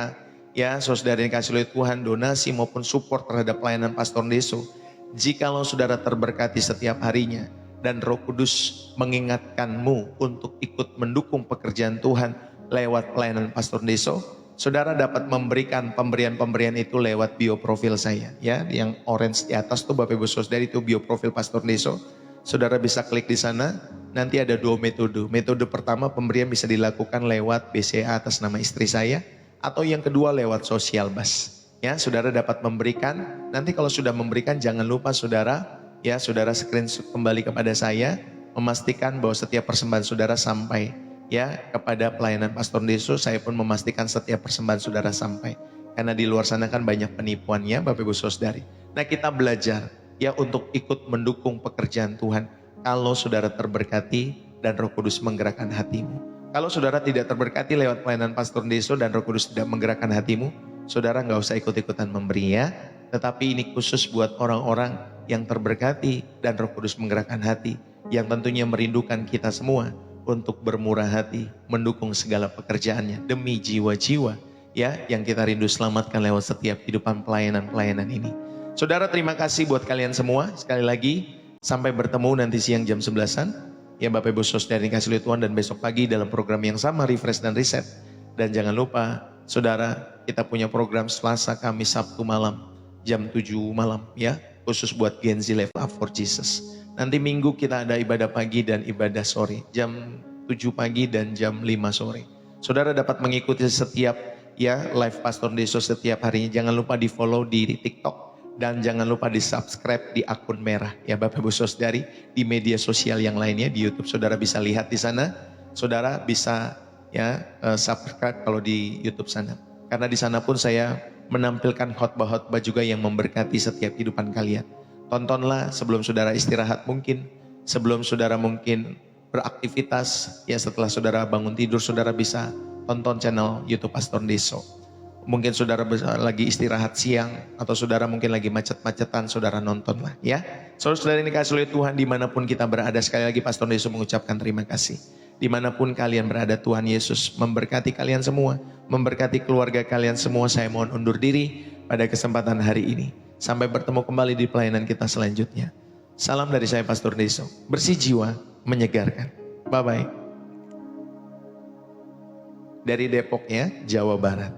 ya saudara yang kasih oleh Tuhan, donasi maupun support terhadap pelayanan Pastor Deso. Jikalau saudara terberkati setiap harinya dan Roh Kudus mengingatkanmu untuk ikut mendukung pekerjaan Tuhan lewat pelayanan Pastor Deso, saudara dapat memberikan pemberian-pemberian itu lewat bio profil saya, ya, yang orange di atas tuh Bapak Ibu Saudara itu bio profil Pastor Deso. Saudara bisa klik di sana, nanti ada 2 metode. Metode pertama pemberian bisa dilakukan lewat BCA atas nama istri saya, atau yang kedua lewat Sosial Bas. Ya, saudara dapat memberikan. Nanti kalau sudah memberikan jangan lupa saudara, ya saudara screenshot kembali kepada saya, memastikan bahwa setiap persembahan saudara sampai ya kepada pelayanan Pastor Deso. Saya pun memastikan setiap persembahan saudara sampai. Karena di luar sana kan banyak penipuannya Bapak Ibu Saudari. Nah, kita belajar ya untuk ikut mendukung pekerjaan Tuhan kalau saudara terberkati dan Roh Kudus menggerakkan hatimu. Kalau saudara tidak terberkati lewat pelayanan Pastor Deso dan Roh Kudus tidak menggerakkan hatimu, saudara nggak usah ikut-ikutan memberi ya. Tetapi ini khusus buat orang-orang yang terberkati dan Roh Kudus menggerakkan hati, yang tentunya merindukan kita semua untuk bermurah hati, mendukung segala pekerjaannya demi jiwa-jiwa ya yang kita rindu selamatkan lewat setiap kehidupan pelayanan-pelayanan ini. Saudara, terima kasih buat kalian semua. Sekali lagi, sampai bertemu nanti siang jam 11-an. Ya Bapak Ibu Saudara yang dikasihi oleh Tuhan, dan besok pagi dalam program yang sama, Refresh dan Reset. Dan jangan lupa, saudara, kita punya program Selasa, Kamis, Sabtu malam, jam 7 malam ya, khusus buat Gen Z Level Up for Jesus. Nanti Minggu kita ada ibadah pagi dan ibadah sore, jam 7 pagi dan jam 5 sore. Saudara dapat mengikuti setiap ya live Pastor Deso setiap harinya. Jangan lupa di follow di TikTok. Dan jangan lupa di subscribe di akun merah ya Bapak Ibu Saudari, di media sosial yang lainnya. Di YouTube saudara bisa lihat di sana. Saudara bisa ya subscribe kalau di YouTube sana. Karena di sana pun saya menampilkan khotbah-khotbah juga yang memberkati setiap kehidupan kalian. Tontonlah sebelum saudara istirahat mungkin, sebelum saudara mungkin beraktivitas, ya setelah saudara bangun tidur saudara bisa tonton channel YouTube Pastor Deso. Mungkin saudara lagi istirahat siang, atau saudara mungkin lagi macet-macetan, saudara nontonlah ya. Saudara-saudara ini kasih oleh Tuhan dimanapun kita berada, sekali lagi Pastor Deso mengucapkan terima kasih. Dimanapun kalian berada, Tuhan Yesus memberkati kalian semua, memberkati keluarga kalian semua. Saya mohon undur diri pada kesempatan hari ini. Sampai bertemu kembali di pelayanan kita selanjutnya. Salam dari saya Pastor Deso, bersih jiwa, menyegarkan. Bye-bye. Dari Depok ya, Jawa Barat.